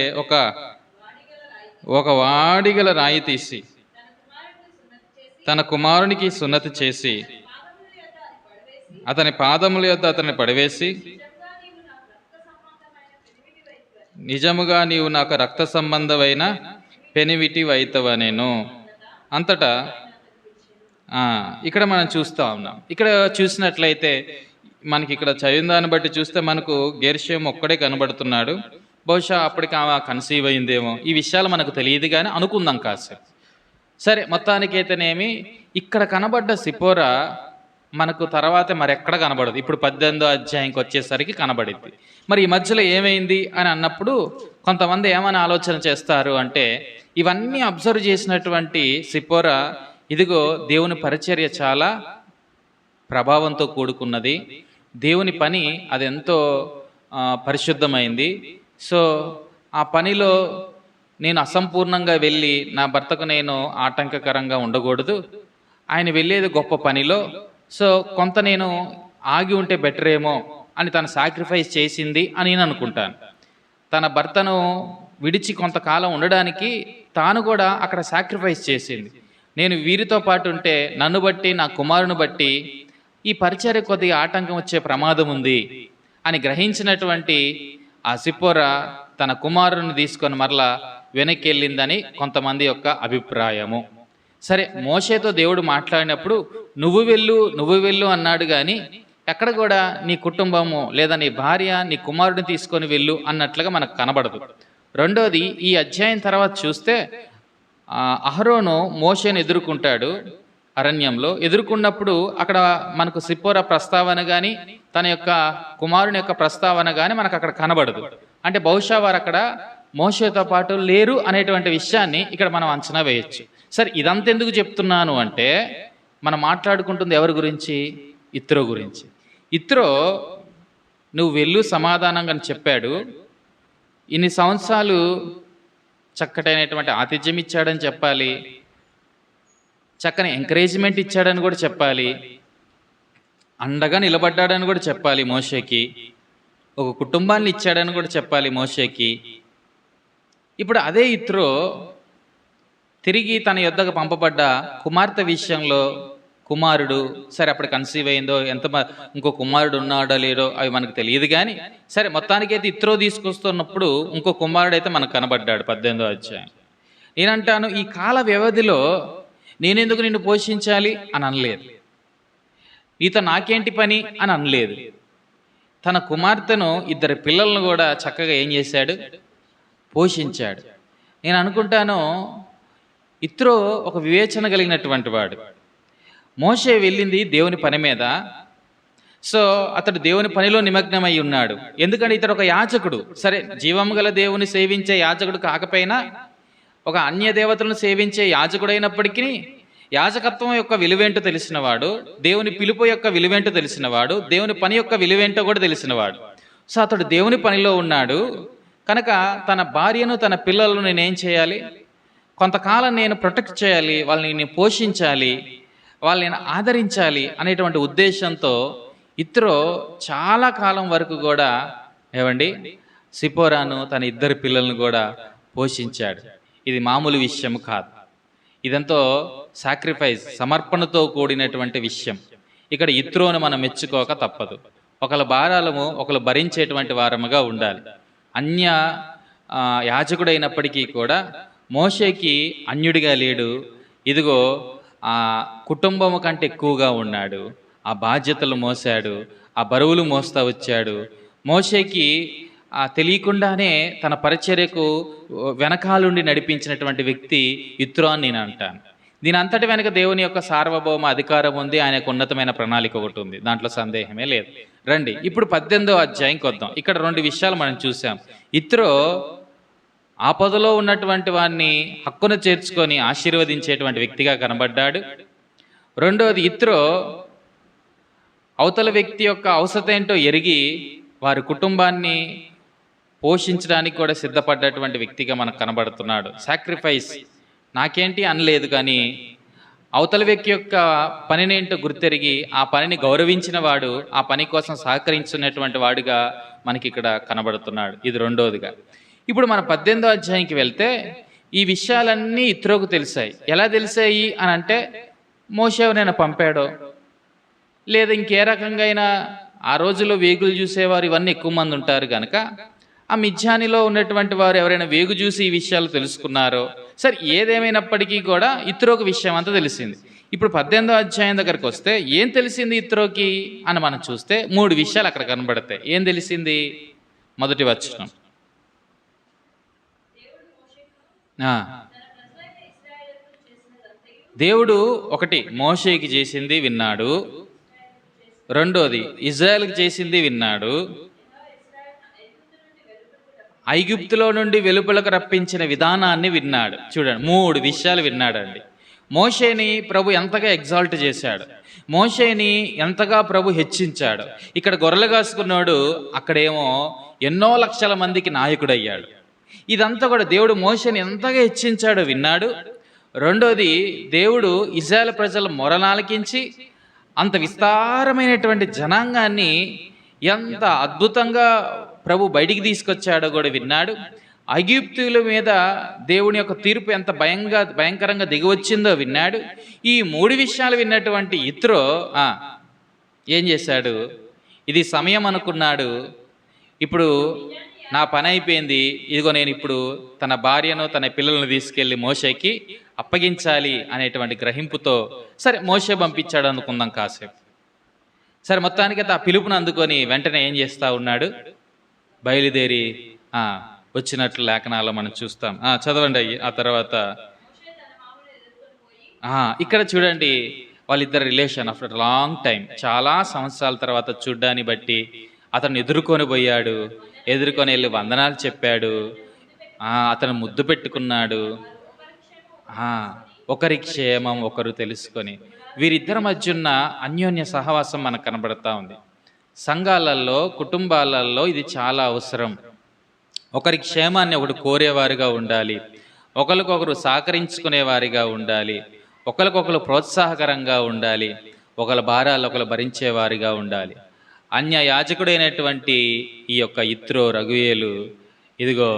ఒక వాడిగల రాయి తీసి తన కుమారునికి సున్నతి చేసి అతని పాదముల యొద్ద అతన్ని పడివేసి, నిజముగా నీవు నాకు రక్త సంబంధమైన పెనివిటి వైతవనెను. అంతటా ఇక్కడ మనం చూస్తూ ఉన్నాం. ఇక్కడ చూసినట్లయితే మనకి ఇక్కడ చదివిన దాన్ని బట్టి చూస్తే మనకు గెర్షోము ఒక్కడే కనబడుతున్నాడు. బహుశా అప్పటికి ఆమె కన్సీవ్ అయిందేమో, ఈ విషయాలు మనకు తెలియదు కానీ అనుకుందాం కాసేపు. సరే, మొత్తానికైతేనేమి ఇక్కడ కనబడ్డ సిపోరా మనకు తర్వాత మరెక్కడ కనబడదు. ఇప్పుడు 18వ అధ్యాయంకి వచ్చేసరికి కనబడింది. మరి ఈ మధ్యలో ఏమైంది అని అన్నప్పుడు కొంతమంది ఏమని ఆలోచన చేస్తారు అంటే, ఇవన్నీ అబ్జర్వ్ చేసినటువంటి సిపోరా, ఇదిగో దేవుని పరిచర్య చాలా ప్రభావంతో కూడుకున్నది, దేవుని పని అది ఎంతో పరిశుద్ధమైంది. సో ఆ పనిలో నేను అసంపూర్ణంగా వెళ్ళి నా భర్తకు నేను ఆటంకకరంగా ఉండకూడదు, ఆయన వెళ్ళేది గొప్ప పనిలో, సో కొంత నేను ఆగి ఉంటే బెటర్ ఏమో అని తను సాక్రిఫైస్ చేసింది అని నేను అనుకుంటాను. తన భర్తను విడిచి కొంతకాలం ఉండడానికి తాను కూడా అక్కడ సాక్రిఫైస్ చేసింది. నేను వీరితో పాటు ఉంటే నన్ను బట్టి నా కుమారుని బట్టి ఈ పరిచర్య కొద్దిగా ఆటంకం వచ్చే ప్రమాదం ఉంది అని గ్రహించినటువంటి ఆ సిప్పోరా తన కుమారుని తీసుకొని మరలా వెనక్కి వెళ్ళిందని కొంతమంది యొక్క అభిప్రాయము. సరే, మోషేతో దేవుడు మాట్లాడినప్పుడు నువ్వు వెళ్ళు అన్నాడు, కానీ ఎక్కడ కూడా నీ కుటుంబము లేదా నీ భార్య నీ కుమారుడిని తీసుకొని వెళ్ళు అన్నట్లుగా మనకు కనబడదు. రెండోది, ఈ అధ్యాయం తర్వాత చూస్తే అహరోను మోషేను ఎదుర్కొంటాడు అరణ్యంలో. ఎదుర్కొన్నప్పుడు అక్కడ మనకు సిప్పోరా ప్రస్తావన కానీ తన యొక్క కుమారుని యొక్క ప్రస్తావన కానీ మనకు అక్కడ కనబడదు. అంటే బహుశా వారు అక్కడ మోషేతో పాటు లేరు అనేటువంటి విషయాన్ని ఇక్కడ మనం అంచనా వేయచ్చు. సరే, ఇదంతా ఎందుకు చెప్తున్నాను అంటే, మనం మాట్లాడుకుంటుంది ఎవరి గురించి? ఇత్రో గురించి. ఇత్రో నువ్వు వెళ్ళు సమాధానంగా చెప్పాడు. ఇన్ని సంవత్సరాలు చక్కటైనటువంటి ఆతిథ్యం ఇచ్చాడని చెప్పాలి, చక్కని ఎంకరేజ్మెంట్ ఇచ్చాడని కూడా చెప్పాలి, అండగా నిలబడ్డాడని కూడా చెప్పాలి మోషేకి, ఒక కుటుంబాన్ని ఇచ్చాడని కూడా చెప్పాలి మోషేకి. ఇప్పుడు అదే ఇత్రో తిరిగి తన యొద్దకు పంపబడ్డ కుమార్తె విషయంలో, కుమారుడు సరే అప్పుడు కన్సీవ్ అయిందో ఇంకో కుమారుడు ఉన్నాడో లేడో అవి మనకు తెలియదు, కానీ సరే మొత్తానికైతే ఇత్రో తీసుకొస్తున్నప్పుడు ఇంకో కుమారుడు అయితే మనకు కనబడ్డాడు 18వ అధ్యాయం. నేనంటాను, ఈ కాల వ్యవధిలో నేనెందుకు నిన్ను పోషించాలి అని అనలేదు, నీతో నాకేంటి పని అని అనలేదు. తన కుమార్తెను, 2 పిల్లలను కూడా చక్కగా ఏం చేశాడు? పోషించాడు. నేను అనుకుంటాను ఇత్రో ఒక వివేచన కలిగినటువంటి వాడు. మోషే వెళ్ళింది దేవుని పని మీద, సో అతడు దేవుని పనిలో నిమగ్నమై ఉన్నాడు. ఎందుకంటే ఇతడు ఒక యాజకుడు. సరే, జీవము గల దేవుని సేవించే యాజకుడు కాకపోయినా ఒక అన్య దేవతలను సేవించే యాజకుడైనప్పటికీ యాజకత్వం యొక్క విలువేంటో తెలిసినవాడు, దేవుని పిలుపు యొక్క విలువేంటో తెలిసినవాడు, దేవుని పని యొక్క విలువేంటో కూడా తెలిసినవాడు. సో అతడు దేవుని పనిలో ఉన్నాడు కనుక తన భార్యను తన పిల్లలను నేనేం చేయాలి? కొంతకాలం నేను ప్రొటెక్ట్ చేయాలి, వాళ్ళని నేను పోషించాలి, వాళ్ళని ఆదరించాలి అనేటువంటి ఉద్దేశంతో ఇత్రో చాలా కాలం వరకు కూడా సిపోరాను తన 2 పిల్లలను కూడా పోషించాడు. ఇది మామూలు విషయం కాదు, ఇదంతో సాక్రిఫైస్, సమర్పణతో కూడినటువంటి విషయం. ఇక్కడ ఇత్రోను మనం మెచ్చుకోక తప్పదు. ఒకళ్ళ భారాలము ఒకళ్ళు భరించేటువంటి వారముగా ఉండాలి. అన్య యాజకుడైనప్పటికీ కూడా మోషేకి అన్యుడిగా లేడు, ఇదిగో కుటుంబము కంటే ఎక్కువగా ఉన్నాడు. ఆ బాధ్యతలు మోసాడు, ఆ బరువులు మోస్తా వచ్చాడు. మోషేకి తెలియకుండానే తన పరిచర్యకు వెనకాలుండి నడిపించినటువంటి వ్యక్తి యిత్రో అని నేను అంటాను. దీని అంతటి వెనక దేవుని యొక్క సార్వభౌమ అధికారం ఉంది, ఆయనకు ఉన్నతమైన ప్రణాళిక ఒకటి ఉంది, దాంట్లో సందేహమే లేదు. రండి ఇప్పుడు 18వ అధ్యాయంకి వద్దాం. ఇక్కడ 2 విషయాలు మనం చూసాం. యిత్రో ఆపదలో ఉన్నటువంటి వారిని హక్కును చేర్చుకొని ఆశీర్వదించేటువంటి వ్యక్తిగా కనబడ్డాడు. రెండోది, యిత్రో అవతల వ్యక్తి యొక్క అవసరం ఏంటో ఎరిగి వారి కుటుంబాన్ని పోషించడానికి కూడా సిద్ధపడ్డటువంటి వ్యక్తిగా మనకు కనబడుతున్నాడు. సాక్రిఫైస్ నాకేంటి అనలేదు, కానీ అవతల వ్యక్తి యొక్క పనినేంటో గుర్తెరిగి ఆ పనిని గౌరవించిన వాడు, ఆ పని కోసం సహకరించినటువంటి వాడుగా మనకి ఇక్కడ కనబడుతున్నాడు. ఇది రెండోదిగా. ఇప్పుడు మన 18వ అధ్యాయంకి వెళ్తే ఈ విషయాలన్నీ యిత్రోకు తెలిసాయి. ఎలా తెలిసాయి అని అంటే, మోషే ఎవరైనా పంపాడో, లేదా ఇంకే రకంగా అయినా, ఆ రోజుల్లో వేగులు చూసేవారు ఇవన్నీ ఎక్కువ మంది ఉంటారు కనుక ఆ మిద్యానిలో ఉన్నటువంటి వారు ఎవరైనా వేగు చూసి ఈ విషయాలు తెలుసుకున్నారో, సరే ఏదేమైనప్పటికీ కూడా యిత్రోకు విషయం అంతా తెలిసింది. ఇప్పుడు 18వ అధ్యాయం దగ్గరికి వస్తే ఏం తెలిసింది యిత్రోకి అని మనం చూస్తే 3 విషయాలు అక్కడ కనబడతాయి. ఏం తెలిసింది? మొదటి వచనం, దేవుడు ఒకటి మోషేకి చేసింది విన్నాడు, రెండోది ఇజ్రాయెల్కి చేసింది విన్నాడు, ఐగుప్తులో నుండి వెలుపలకు రప్పించిన విధానాన్ని విన్నాడు. చూడండి, 3 విషయాలు విన్నాడండి. మోషేని ప్రభు ఎంతగా ఎగ్జాల్ట్ చేశాడు, మోషేని ఎంతగా ప్రభు హెచ్చించాడు. ఇక్కడ గొర్రెలు కాసుకున్నాడు, అక్కడేమో ఎన్నో లక్షల మందికి నాయకుడయ్యాడు. ఇదంతా కూడా దేవుడు మోషేని ఎంతగా హెచ్చించాడో విన్నాడు. రెండోది, దేవుడు ఇజ్రాయెల్ ప్రజల మొరనాలకించి అంత విస్తారమైనటువంటి జనాంగాన్ని ఎంత అద్భుతంగా ప్రభు బయటికి తీసుకొచ్చాడో కూడా విన్నాడు. ఐగుప్తుల మీద దేవుని యొక్క తీర్పు ఎంత భయంకరంగా దిగివచ్చిందో విన్నాడు. ఈ 3 విషయాలు విన్నటువంటి యిత్రో ఏం చేశాడు? ఇది సమయం అనుకున్నాడు. ఇప్పుడు నా పని అయిపోయింది, ఇదిగో నేను ఇప్పుడు తన భార్యను తన పిల్లలను తీసుకెళ్లి మోషేకి అప్పగించాలి అనేటువంటి గ్రహింపుతో సరే మోషే పంపించాడు అనుకుందాం కాసేపు. సరే మొత్తానికైతే ఆ పిలుపును అందుకొని వెంటనే ఏం చేస్తా ఉన్నాడు? బయలుదేరి వచ్చినట్లు లేఖనాల్లో మనం చూస్తాం. చదవండి అయ్యి. ఆ తర్వాత ఇక్కడ చూడండి, వాళ్ళిద్దరు రిలేషన్ ఆఫ్టర్ లాంగ్ టైం, చాలా సంవత్సరాల తర్వాత చూడ్డాన్ని బట్టి అతను ఎదుర్కొని పోయాడు. ఎదుర్కొని వెళ్ళి వందనాలు చెప్పాడు. అతను ముద్దు పెట్టుకున్నాడు. ఒకరి క్షేమం ఒకరు తెలుసుకొని వీరిద్దరి మధ్య ఉన్న అన్యోన్య సహవాసం మనకు కనబడతా ఉంది. సంఘాలలో, కుటుంబాలలో ఇది చాలా అవసరం. ఒకరి క్షేమాన్ని ఒకరు కోరేవారిగా ఉండాలి, ఒకరికొకరు సహకరించుకునేవారిగా ఉండాలి, ఒకరికొకరు ప్రోత్సాహకరంగా ఉండాలి, ఒకరి భారాలు ఒకరు భరించేవారిగా ఉండాలి. అన్య యాజకుడైనటువంటి ఈ యొక్క యిత్రో రగుయేలు ఇదిగో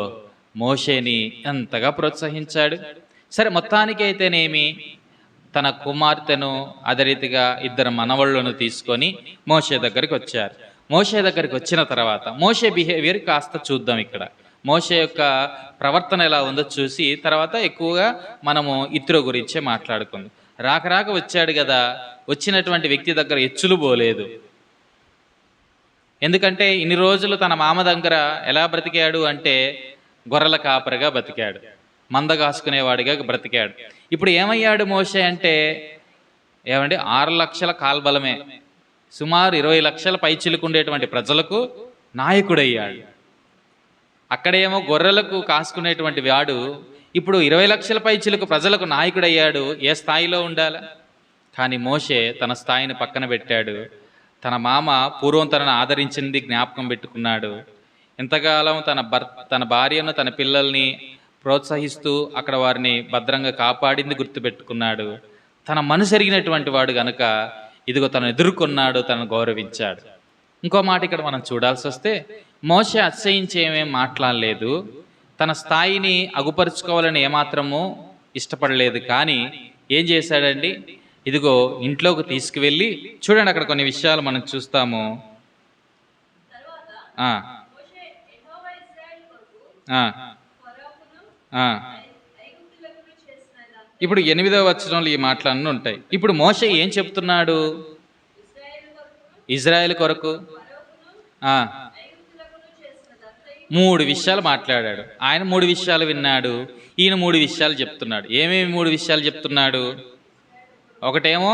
మోషేని ఎంతగా ప్రోత్సహించాడు. సరే మొత్తానికి అయితేనేమి తన కుమార్తెను అదే రీతిగా 2 మనవళ్ళను తీసుకొని మోషే దగ్గరికి వచ్చారు. మోషే దగ్గరికి వచ్చిన తర్వాత మోషే బిహేవియర్ కాస్త చూద్దాం. ఇక్కడ మోషే యొక్క ప్రవర్తన ఎలా ఉందో చూసి తర్వాత ఎక్కువగా మనము యిత్రో గురించే మాట్లాడుకుందాం. రాక వచ్చాడు కదా, వచ్చినటువంటి వ్యక్తి దగ్గర ఎచ్చులు పోలేదు. ఎందుకంటే ఇన్ని రోజులు తన మామ దగ్గర ఎలా బ్రతికాడు అంటే గొర్రెల కాపరిగా బ్రతికాడు, మంద కాసుకునేవాడిగా బ్రతికాడు. ఇప్పుడు ఏమయ్యాడు మోషే అంటే, ఏమండి 6 లక్షల కాల్బలమే, సుమారు 20 లక్షల పైచిలుకుండేటువంటి ప్రజలకు నాయకుడయ్యాడు. అక్కడేమో గొర్రెలకు కాసుకునేటువంటి వాడు ఇప్పుడు 20 లక్షల పైచిలుకు ప్రజలకు నాయకుడయ్యాడు. ఏ స్థాయిలో ఉండాలి? కానీ మోషే తన స్థాయిని పక్కన పెట్టాడు. తన మామ పూర్వం తనను ఆదరించింది జ్ఞాపకం పెట్టుకున్నాడు. ఎంతకాలం తన భార్యను తన పిల్లల్ని ప్రోత్సహిస్తూ అక్కడ వారిని భద్రంగా కాపాడింది గుర్తుపెట్టుకున్నాడు. తన మనసు ఎరిగినటువంటి వాడు గనుక ఇదిగో తను ఎదుర్కొన్నాడు, తనను గౌరవించాడు. ఇంకో మాట ఇక్కడ మనం చూడాల్సి వస్తే, మోషే అతిశయించి ఏమేం మాట్లాడలేదు, తన స్థాయిని అగుపరుచుకోవాలని ఏమాత్రము ఇష్టపడలేదు. కానీ ఏం చేశాడండి? ఇదిగో ఇంట్లోకి తీసుకువెళ్ళి చూడండి, అక్కడ కొన్ని విషయాలు మనం చూస్తాము. ఇప్పుడు 8వ వచనంలో ఈ మాటలన్నీ ఉంటాయి. ఇప్పుడు మోషే ఏం చెప్తున్నాడు? ఇజ్రాయెల్ కొరకు ఆ, 3 విషయాలు మాట్లాడాడు. ఆయన 3 విషయాలు విన్నాడు, ఈయన 3 విషయాలు చెప్తున్నాడు. ఏమేమి 3 విషయాలు చెప్తున్నాడు? ఒకటేమో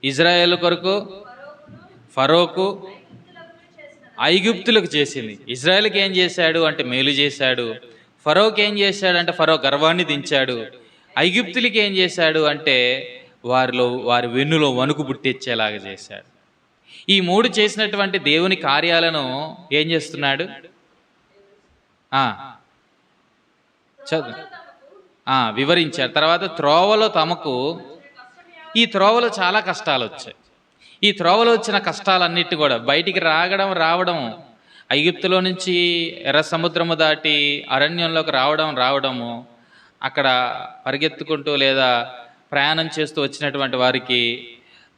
ఇజ్రాయేల్ కొరకు, ఫరోకు, ఐగుప్తులకు చేసింది. ఇజ్రాయెల్కి ఏం చేశాడు అంటే మేలు చేశాడు. ఫరోకి ఏం చేశాడు అంటే ఫరో గర్వాన్ని దించాడు. ఐగుప్తులకి ఏం చేశాడు అంటే వారి వెన్నులో వణుకు పుట్టించేలాగా చేశాడు. ఈ 3 చేసినటువంటి దేవుని కార్యాలను ఏం చేస్తున్నాడు? వివరించాడు. తర్వాత త్రోవలో తమకు, ఈ త్రోవలో చాలా కష్టాలు వచ్చాయి. ఈ త్రోవలో వచ్చిన కష్టాలన్నిటి కూడా బయటికి రావడం, ఐగుప్తులో నుంచి ఎర్ర సముద్రము దాటి అరణ్యంలోకి రావడము, అక్కడ పరిగెత్తుకుంటూ లేదా ప్రయాణం చేస్తూ వచ్చినటువంటి వారికి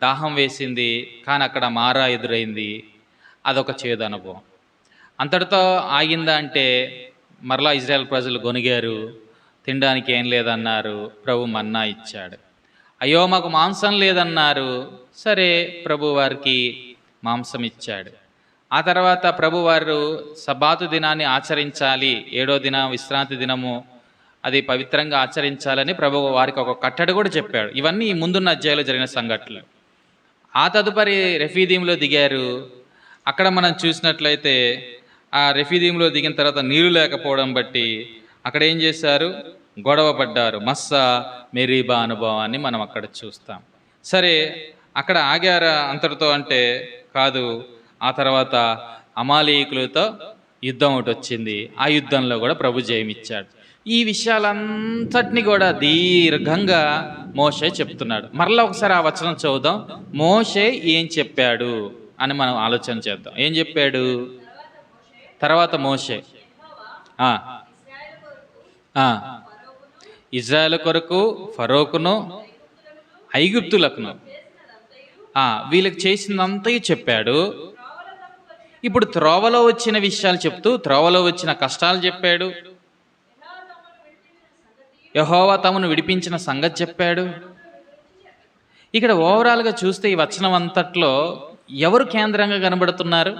దాహం వేసింది, కానీ అక్కడ మారా ఎదురైంది. అదొక చేదు అనుభవం. అంతటితో ఆగిందా అంటే మరలా ఇజ్రాయెల్ ప్రజలు గొనిగారు, తినడానికి ఏం లేదన్నారు. ప్రభు మన్నా ఇచ్చాడు. అయ్యో మాకు మాంసం లేదన్నారు. సరే, ప్రభు వారికి మాంసం ఇచ్చాడు. ఆ తర్వాత ప్రభు వారు సబాతు దినాన్ని ఆచరించాలి, 7వ దినం విశ్రాంతి దినము, అది పవిత్రంగా ఆచరించాలని ప్రభు వారికి ఒక కట్టడి కూడా చెప్పాడు. ఇవన్నీ ముందున్న అధ్యాయంలో జరిగిన సంఘటనలు. ఆ తదుపరి రెఫీదీంలో దిగారు. అక్కడ మనం చూసినట్లయితే ఆ రెఫీదీంలో దిగిన తర్వాత నీళ్లు లేకపోవడం బట్టి అక్కడ ఏం చేశారు? గొడవ పడ్డారు. మస్సా మెరీబా అనుభవాన్ని మనం అక్కడ చూస్తాం. సరే, అక్కడ ఆగారా అంతటితో అంటే కాదు. ఆ తర్వాత అమాలీకులతో యుద్ధం ఒకటి వచ్చింది. ఆ యుద్ధంలో కూడా ప్రభు జయమిచ్చాడు. ఈ విషయాలంతటినీ కూడా దీర్ఘంగా మోషే చెప్తున్నాడు. మరలా ఒకసారి ఆ వచనం చదువుదాం. మోషే ఏం చెప్పాడు అని మనం ఆలోచన చేద్దాం. ఏం చెప్పాడు? తర్వాత మోషే ఇజ్రాయెల్ కొరకు, ఫరోకును, ఐగుప్తులకును వీళ్ళకి చేసిందంతయు చెప్పాడు. ఇప్పుడు త్రోవలో వచ్చిన విషయాలు చెప్తూ త్రోవలో వచ్చిన కష్టాలు చెప్పాడు. యెహోవా తమను విడిపించిన సంగతి చెప్పాడు. ఇక్కడ ఓవరాల్గా చూస్తే ఈ వచనం అంతట్లో ఎవరు కేంద్రంగా కనబడుతున్నారు?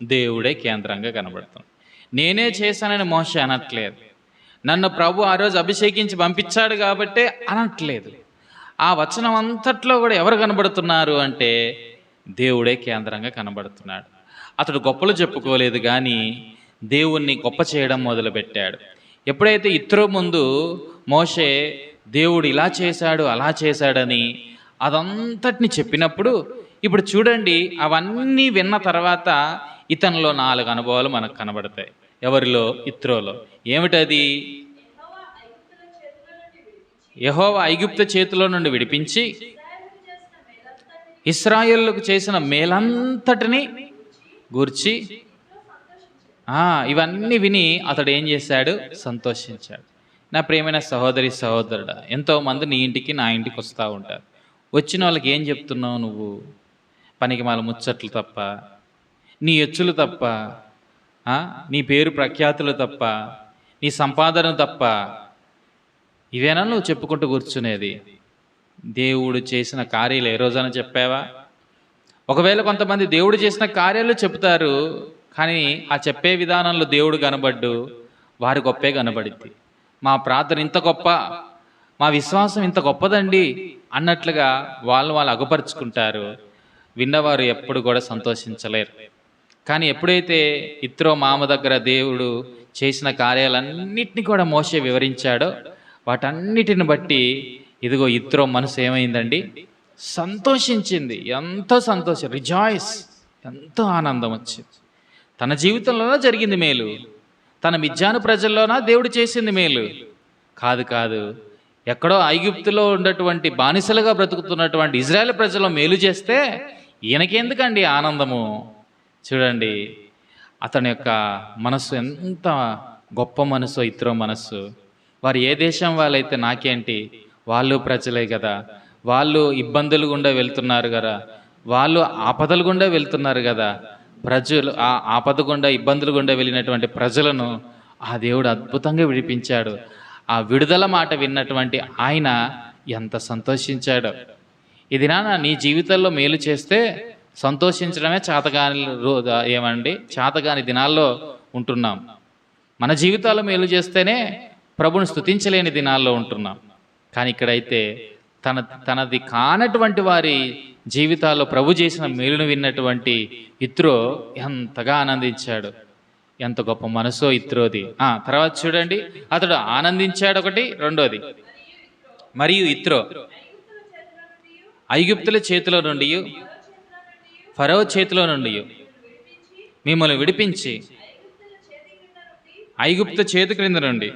దేవుడే కేంద్రంగా కనబడుతుంది. నేనే చేశానని మోషే అనట్లేదు. నన్ను ప్రభు ఆ రోజు అభిషేకించి పంపించాడు కాబట్టే అనట్లేదు. ఆ వచనం అంతట్లో కూడా ఎవరు కనబడుతున్నారు అంటే దేవుడే కేంద్రంగా కనబడుతున్నాడు. అతడు గొప్పలు చెప్పుకోలేదు, కానీ దేవుణ్ణి గొప్ప చేయడం మొదలుపెట్టాడు. ఎప్పుడైతే ఇత్రో ముందు మోషే దేవుడు ఇలా చేశాడు అలా చేశాడని అదంతటిని చెప్పినప్పుడు, ఇప్పుడు చూడండి, అవన్నీ విన్న తర్వాత ఇతనిలో 4 అనుభవాలు మనకు కనబడతాయి. ఎవరిలో? ఇత్రోలో. ఏమిటది? యెహోవా ఐగుప్తు చేతిలో నుండి విడిపించి ఇశ్రాయేలుకు చేసిన మేలంతటిని గూర్చి ఇవన్నీ విని అతడు ఏం చేశాడు? సంతోషించాడు. నా ప్రియమైన సహోదరి సహోదరుడా, ఎంతోమంది నీ ఇంటికి నా ఇంటికి వస్తూ ఉంటారు. వచ్చిన వాళ్ళకి ఏం చెప్తున్నావు నువ్వు? పనికి మాల ముచ్చట్లు తప్ప, నీ ఎచ్చులు తప్ప, నీ పేరు ప్రఖ్యాతులు తప్ప, నీ సంపాదన తప్ప, ఇవేనా నువ్వు చెప్పుకుంటూ కూర్చునేది? దేవుడు చేసిన కార్యాలు ఏ రోజైనా చెప్పావా? ఒకవేళ కొంతమంది దేవుడు చేసిన కార్యాలు చెప్తారు, కానీ ఆ చెప్పే విధానంలో దేవుడు కనబడ్డు, వారి గొప్పే కనబడిద్ది. మా ప్రార్థన ఇంత గొప్ప, మా విశ్వాసం ఇంత గొప్పదండి అన్నట్లుగా వాళ్ళు అగుపరుచుకుంటారు. విన్నవారు ఎప్పుడు కూడా సంతోషించలేరు. కానీ ఎప్పుడైతే ఇత్రో మామ దగ్గర దేవుడు చేసిన కార్యాలన్నింటినీ కూడా మోషే వివరించాడో, వాటన్నిటిని బట్టి ఇదిగో ఇత్రో మనసు ఏమైందండి? సంతోషించింది. ఎంతో సంతోషం, రిజాయిస్, ఎంతో ఆనందం వచ్చింది. తన జీవితంలోనే జరిగింది మేలు. తన మిద్యాను ప్రజల్లోనా దేవుడు చేసింది మేలు? కాదు. ఎక్కడో ఐగుప్తులో ఉన్నటువంటి బానిసలుగా బ్రతుకుతున్నటువంటి ఇజ్రాయెల్ ప్రజల్లో మేలు చేస్తే ఈయనకెందుకండి ఆనందము? చూడండి, అతని యొక్క మనస్సు ఎంత గొప్ప మనసు, ఇత్రో మనస్సు. వారు ఏ దేశం వాళ్ళైతే నాకేంటి, వాళ్ళు ప్రజలే కదా, వాళ్ళు ఇబ్బందులు గుండా వెళ్తున్నారు కదా, వాళ్ళు ఆపదలు గుండా వెళ్తున్నారు కదా. ప్రజలు ఆ ఆపద గుండా, ఇబ్బందులు గుండా వెళ్ళినటువంటి ప్రజలను ఆ దేవుడు అద్భుతంగా విడిపించాడు. ఆ విడుదల మాట విన్నటువంటి ఆయన ఎంత సంతోషించాడో. ఇది నీ జీవితంలో మేలు చేస్తే సంతోషించడమే చేతగాని చేతగాని దినాల్లో ఉంటున్నాం. మన జీవితాల్లో మేలు చేస్తేనే ప్రభుని స్తుతించలేని దినాల్లో ఉంటున్నాం. కానీ ఇక్కడైతే తనది కానటువంటి వారి జీవితాల్లో ప్రభు చేసిన మేలును విన్నటువంటి ఇత్రో ఎంతగా ఆనందించాడు. ఎంత గొప్ప మనసో ఇత్రోది. తర్వాత చూడండి, అతడు ఆనందించాడు. ఒకటి, రెండోది, మరియు ఇత్రో ఐగుప్తుల చేతిలో నుండి, ఫరో చేతిలో నుండి మిమ్మల్ని విడిపించి, ఐగుప్తు చేతి క్రింద నుండి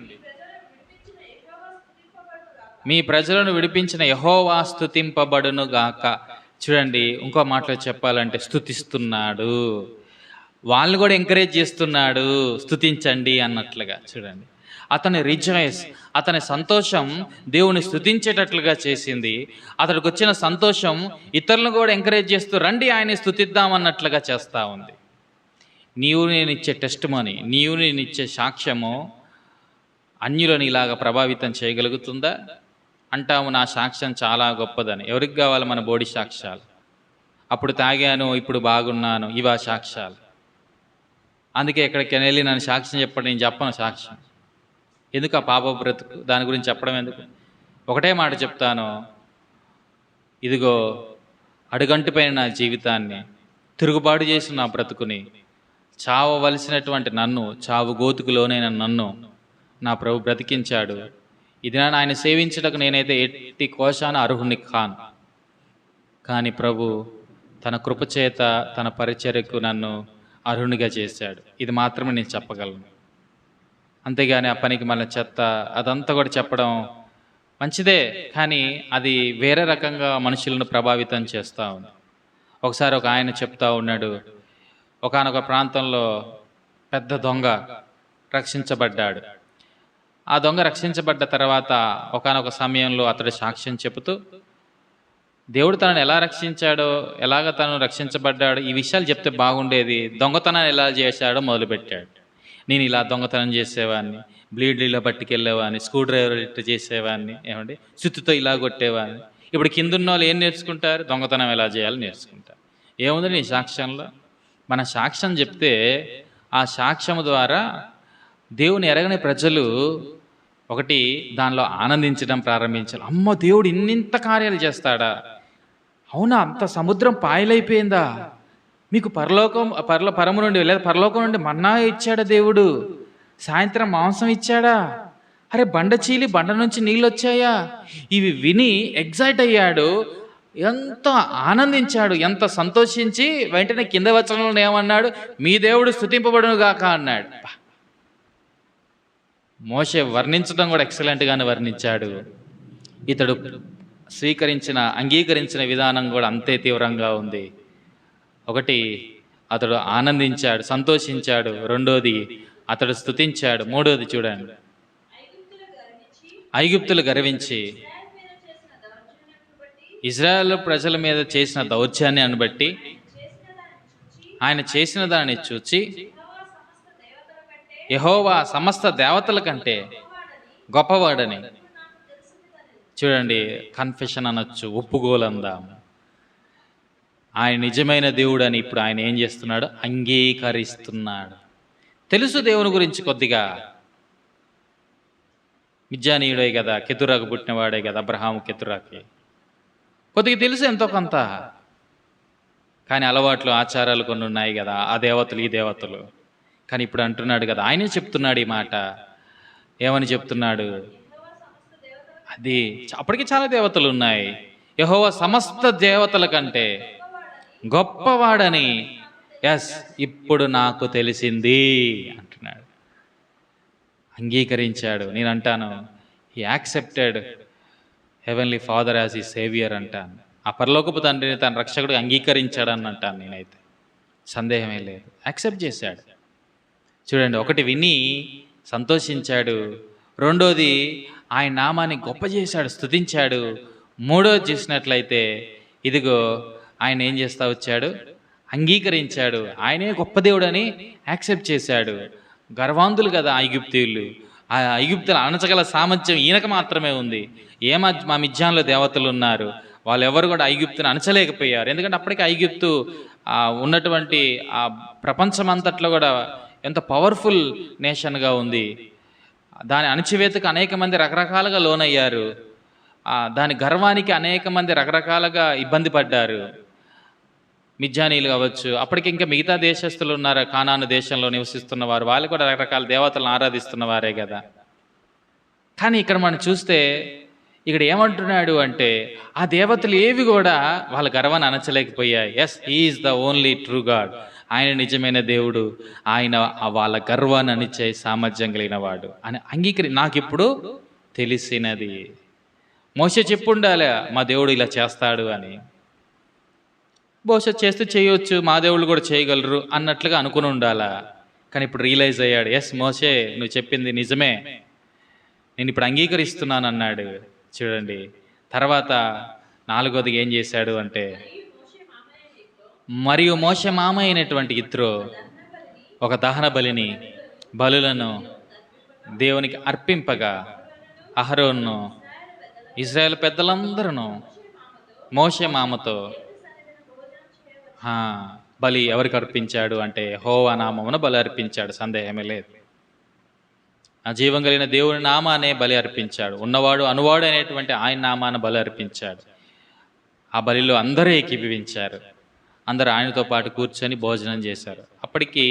మీ ప్రజలను విడిపించిన యెహోవా స్తుతింపబడును గాక. చూడండి, ఇంకో మాటలో చెప్పాలంటే స్తుతిస్తున్నాడు. వాళ్ళని కూడా ఎంకరేజ్ చేస్తున్నాడు, స్తుతించండి అన్నట్లుగా. చూడండి, అతని రిజాయిస్, అతని సంతోషం దేవుని స్తుతించేటట్లుగా చేసింది. అతడికి వచ్చిన సంతోషం ఇతరులను కూడా ఎంకరేజ్ చేస్తూ రండి ఆయన్ని స్తుతిద్దామన్నట్లుగా చేస్తూ ఉంది. నీవు నేను ఇచ్చే టెస్ట్ మనీ, నీవు నేను ఇచ్చే సాక్ష్యము అన్యులను ఇలాగ ప్రభావితం చేయగలుగుతుందా? అంటాము నా సాక్ష్యం చాలా గొప్పదని. ఎవరికి కావాలి మన బోడి సాక్ష్యాలు? అప్పుడు తాగాను, ఇప్పుడు బాగున్నాను, ఇవా సాక్ష్యాలు? అందుకే ఎక్కడికి వెళ్ళి నన్ను సాక్ష్యం చెప్పండి, నేను చెప్పను సాక్ష్యం. ఎందుకు ఆ పాప బ్రతుకు, దాని గురించి చెప్పడం ఎందుకు? ఒకటే మాట చెప్తాను, ఇదిగో అడుగంటిపోయిన నా జీవితాన్ని, తిరుగుబాటు చేసిన నా బ్రతుకుని, చావవలసినటువంటి నన్ను, చావు గోతుకులోనైన నన్ను నా ప్రభు బ్రతికించాడు. ఇది ఆయన సేవించటకు నేనైతే ఎట్టి కోశాన అర్హుని కాను. కానీ ప్రభు తన కృపచేత తన పరిచర్యకు నన్ను అర్హునిగా చేశాడు. ఇది మాత్రమే నేను చెప్పగలను. అంతేగాని ఆ పనికి మళ్ళీ చెత్త అదంతా కూడా చెప్పడం మంచిదే, కానీ అది వేరే రకంగా మనుషులను ప్రభావితం చేస్తూ ఉంది. ఒకసారి ఒక ఆయన చెప్తా ఉన్నాడు, ఒకానొక ప్రాంతంలో పెద్ద దొంగ రక్షించబడ్డాడు. ఆ దొంగ రక్షించబడ్డ తర్వాత ఒకానొక సమయంలో అతడు సాక్ష్యం చెబుతూ దేవుడు తనను ఎలా రక్షించాడో, ఎలాగ తను రక్షించబడ్డాడు, ఈ విషయాలు చెప్తే బాగుండేది. దొంగతనాన్ని ఎలా చేశాడో మొదలుపెట్టాడు. నేను ఇలా దొంగతనం చేసేవాడిని, బ్లీడ్ ఇలా పట్టుకెళ్ళేవాడిని, స్క్రూ డ్రైవర్ ఇట్లా చేసేవాడిని, ఏమండి సుత్తితో ఇలా కొట్టేవాడిని. ఇప్పుడు కిందున్న వాళ్ళు ఏం నేర్చుకుంటారు? దొంగతనం ఎలా చేయాలో నేర్చుకుంటారు. ఏముంది నీ సాక్ష్యంలో? మన సాక్ష్యం చెప్తే ఆ సాక్ష్యం ద్వారా దేవుని ఎరగని ప్రజలు ఒకటి దానిలో ఆనందించడం ప్రారంభించాలి. అమ్మో, దేవుడు ఇన్నింత కార్యాలు చేస్తాడా? అవునా, అంత సముద్రం పాయలైపోయిందా? మీకు పరము నుండి లేదా పరలోకం నుండి మన్నా ఇచ్చాడా దేవుడు? సాయంత్రం మాంసం ఇచ్చాడా? అరే, బండ చీలి బండ నుంచి నీళ్ళు వచ్చాయా? ఇవి విని ఎగ్జైట్ అయ్యాడు, ఎంత ఆనందించాడు, ఎంత సంతోషించి వెంటనే కింద వచనంలో ఏమన్నాడు? మీ దేవుడు స్తుతింపబడును గాక అన్నాడు. మోషే వర్ణించడం కూడా ఎక్సలెంట్గానే వర్ణించాడు. ఇతడు అంగీకరించిన విధానం కూడా అంతే తీవ్రంగా ఉంది. ఒకటి, అతడు ఆనందించాడు, సంతోషించాడు. రెండోది, అతడు స్తుతించాడు. మూడోది చూడండి, ఐగుప్తులు గర్వించి ఇజ్రాయేల్ ప్రజల మీద చేసిన దౌర్జన్యాన్ని బట్టి, ఆయన చేసిన దాన్ని చూచి యెహోవా సమస్త దేవతల కంటే గొప్పవాడని. చూడండి, కన్ఫెషన్ అనొచ్చు, ఒప్పుకోలందాం. ఆయన నిజమైన దేవుడు అని ఇప్పుడు ఆయన ఏం చేస్తున్నాడు? అంగీకరిస్తున్నాడు. తెలుసు దేవుని గురించి కొద్దిగా, మిద్యానీయుడే కదా, కెతురాకు పుట్టినవాడే కదా, అబ్రహాము కెతురాకి కొద్దిగా తెలుసు ఎంతో కొంత. కానీ అలవాట్లు ఆచారాలు కొన్ని ఉన్నాయి కదా, ఆ దేవతలు ఈ దేవతలు. కానీ ఇప్పుడు అంటున్నాడు కదా, ఆయనే చెప్తున్నాడు ఈ మాట. ఏమని చెప్తున్నాడు? అది అప్పటికి చాలా దేవతలు ఉన్నాయి, యెహోవా సమస్త దేవతల కంటే గొప్పవాడని ఇప్పుడు నాకు తెలిసింది అంటున్నాడు. అంగీకరించాడు. నేను అంటాను, he accepted heavenly father as ఈ సేవియర్ అంటాను. ఆ పరలోకపు తండ్రిని తన రక్షకుడిగా అంగీకరించాడని అంటాను నేనైతే, సందేహమే లేదు. యాక్సెప్ట్ చేశాడు. చూడండి, ఒకటి విని సంతోషించాడు, రెండోది ఆయన నామాన్ని గొప్ప చేశాడు, స్తుతించాడు. మూడోది చూసినట్లయితే ఇదిగో ఆయన ఏం చేస్తా వచ్చాడు? అంగీకరించాడు. ఆయనే గొప్ప దేవుడని యాక్సెప్ట్ చేశాడు. గర్వాంధులు కదా ఐగుప్తీయులు, ఆ ఐగుప్తులు అణచగల సామర్థ్యం ఈయనకు మాత్రమే ఉంది. మా మిద్యాన్లో దేవతలు ఉన్నారు, వాళ్ళెవరు కూడా ఐగుప్తుని అణచలేకపోయారు. ఎందుకంటే అప్పటికి ఐగుప్తు ఉన్నటువంటి ఆ ప్రపంచం అంతట్లో కూడా ఎంత పవర్ఫుల్ నేషన్గా ఉంది. దాని అణచివేతకు అనేక మంది రకరకాలుగా లోనయ్యారు. దాని గర్వానికి అనేక మంది రకరకాలుగా ఇబ్బంది పడ్డారు. మిద్యానీయులు కావచ్చు, అప్పటికి ఇంకా మిగతా దేశస్తులు ఉన్నారు, కానాను దేశంలో నివసిస్తున్న వారు, వాళ్ళు కూడా రకరకాల దేవతలను ఆరాధిస్తున్న వారే కదా. కానీ ఇక్కడ మనం చూస్తే ఇక్కడ ఏమంటున్నాడు అంటే ఆ దేవతలు ఏవి కూడా వాళ్ళ గర్వాన్ని అణచలేకపోయాయి. Yes, he's the only true god. ఆయన నిజమైన దేవుడు, ఆయన వాళ్ళ గర్వాన్ని అణిచే సామర్థ్యం కలిగిన వాడు అని నాకు ఇప్పుడు తెలిసినది. మోషే చెప్పుండాలి మా దేవుడు ఇలా చేస్తాడు అని. బహుశా చేస్తే చేయొచ్చు, మా దేవుళ్ళు కూడా చేయగలరు అన్నట్లుగా అనుకుని ఉండాలా. కానీ ఇప్పుడు రియలైజ్ అయ్యాడు, ఎస్ మోషే నువ్వు చెప్పింది నిజమే, నేను ఇప్పుడు అంగీకరిస్తున్నాను అన్నాడు. చూడండి తర్వాత 4వది ఏం చేశాడు అంటే, మరియు మోషే మామ అయినటువంటి యిత్రో ఒక దహన బలులను దేవునికి అర్పింపగా అహరోను ఇశ్రాయేలు పెద్దలందరూ మోషే మామతో బలి ఎవరికి అర్పించాడు అంటే యెహోవా నామమున బలి అర్పించాడు, సందేహమే లేదు. ఆ జీవం కలిగిన దేవుని నామానే బలి అర్పించాడు. ఉన్నవాడు అనువాడు అనేటువంటి ఆయన నామాన బలి అర్పించాడు. ఆ బలిలో అందరూ ఏకీభవించారు. అందరూ ఆయనతో పాటు కూర్చొని భోజనం చేశారు. అప్పటికి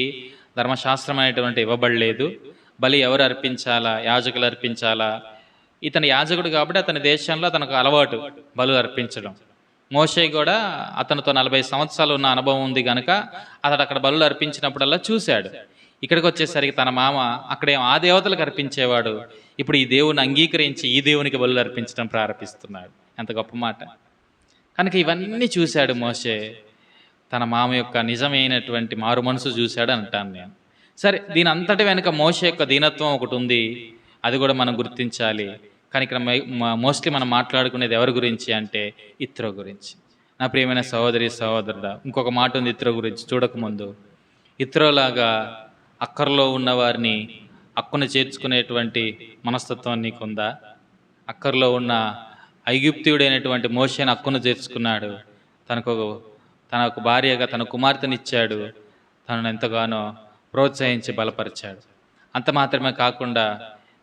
ధర్మశాస్త్రం అనేటువంటి ఇవ్వబడలేదు. బలి ఎవరు అర్పించాలా, యాజకులు అర్పించాలా. ఇతను యాజకుడు కాబట్టి అతని దేశంలో అతనికి అలవాటు బలు అర్పించడం. మోషే కూడా అతనితో 40 సంవత్సరాలు ఉన్న అనుభవం ఉంది కనుక అతడు అక్కడ బలులు అర్పించినప్పుడల్లా చూశాడు. ఇక్కడికి వచ్చేసరికి తన మామ అక్కడేం ఆ దేవతలకు అర్పించేవాడు, ఇప్పుడు ఈ దేవుని అంగీకరించి ఈ దేవునికి బలులు అర్పించడం ప్రారంభిస్తున్నాడు. ఎంత గొప్ప మాట. కనుక ఇవన్నీ చూశాడు మోషే. తన మామ యొక్క నిజమైనటువంటి మారు మనసు చూశాడు అంటాను నేను. సరే, దీని అంతటి వెనుక మోషే యొక్క దీనత్వం ఒకటి ఉంది, అది కూడా మనం గుర్తించాలి. కానీ ఇక్కడ మోస్ట్లీ మనం మాట్లాడుకునేది ఎవరి గురించి అంటే యిత్రో గురించి. నా ప్రియమైన సహోదరి సహోదరుడా, ఇంకొక మాట ఉంది యిత్రో గురించి చూడకముందు. యిత్రోలాగా అక్కర్లో ఉన్నవారిని అక్కును చేర్చుకునేటువంటి మనస్తత్వం నీకుందా? అక్కర్లో ఉన్న ఐగుప్తీయుడైనటువంటి మోషేని అక్కును చేర్చుకున్నాడు. తనకు భార్యగా తన కుమార్తెనిచ్చాడు. తనను ఎంతగానో ప్రోత్సహించి బలపరిచాడు. అంత మాత్రమే కాకుండా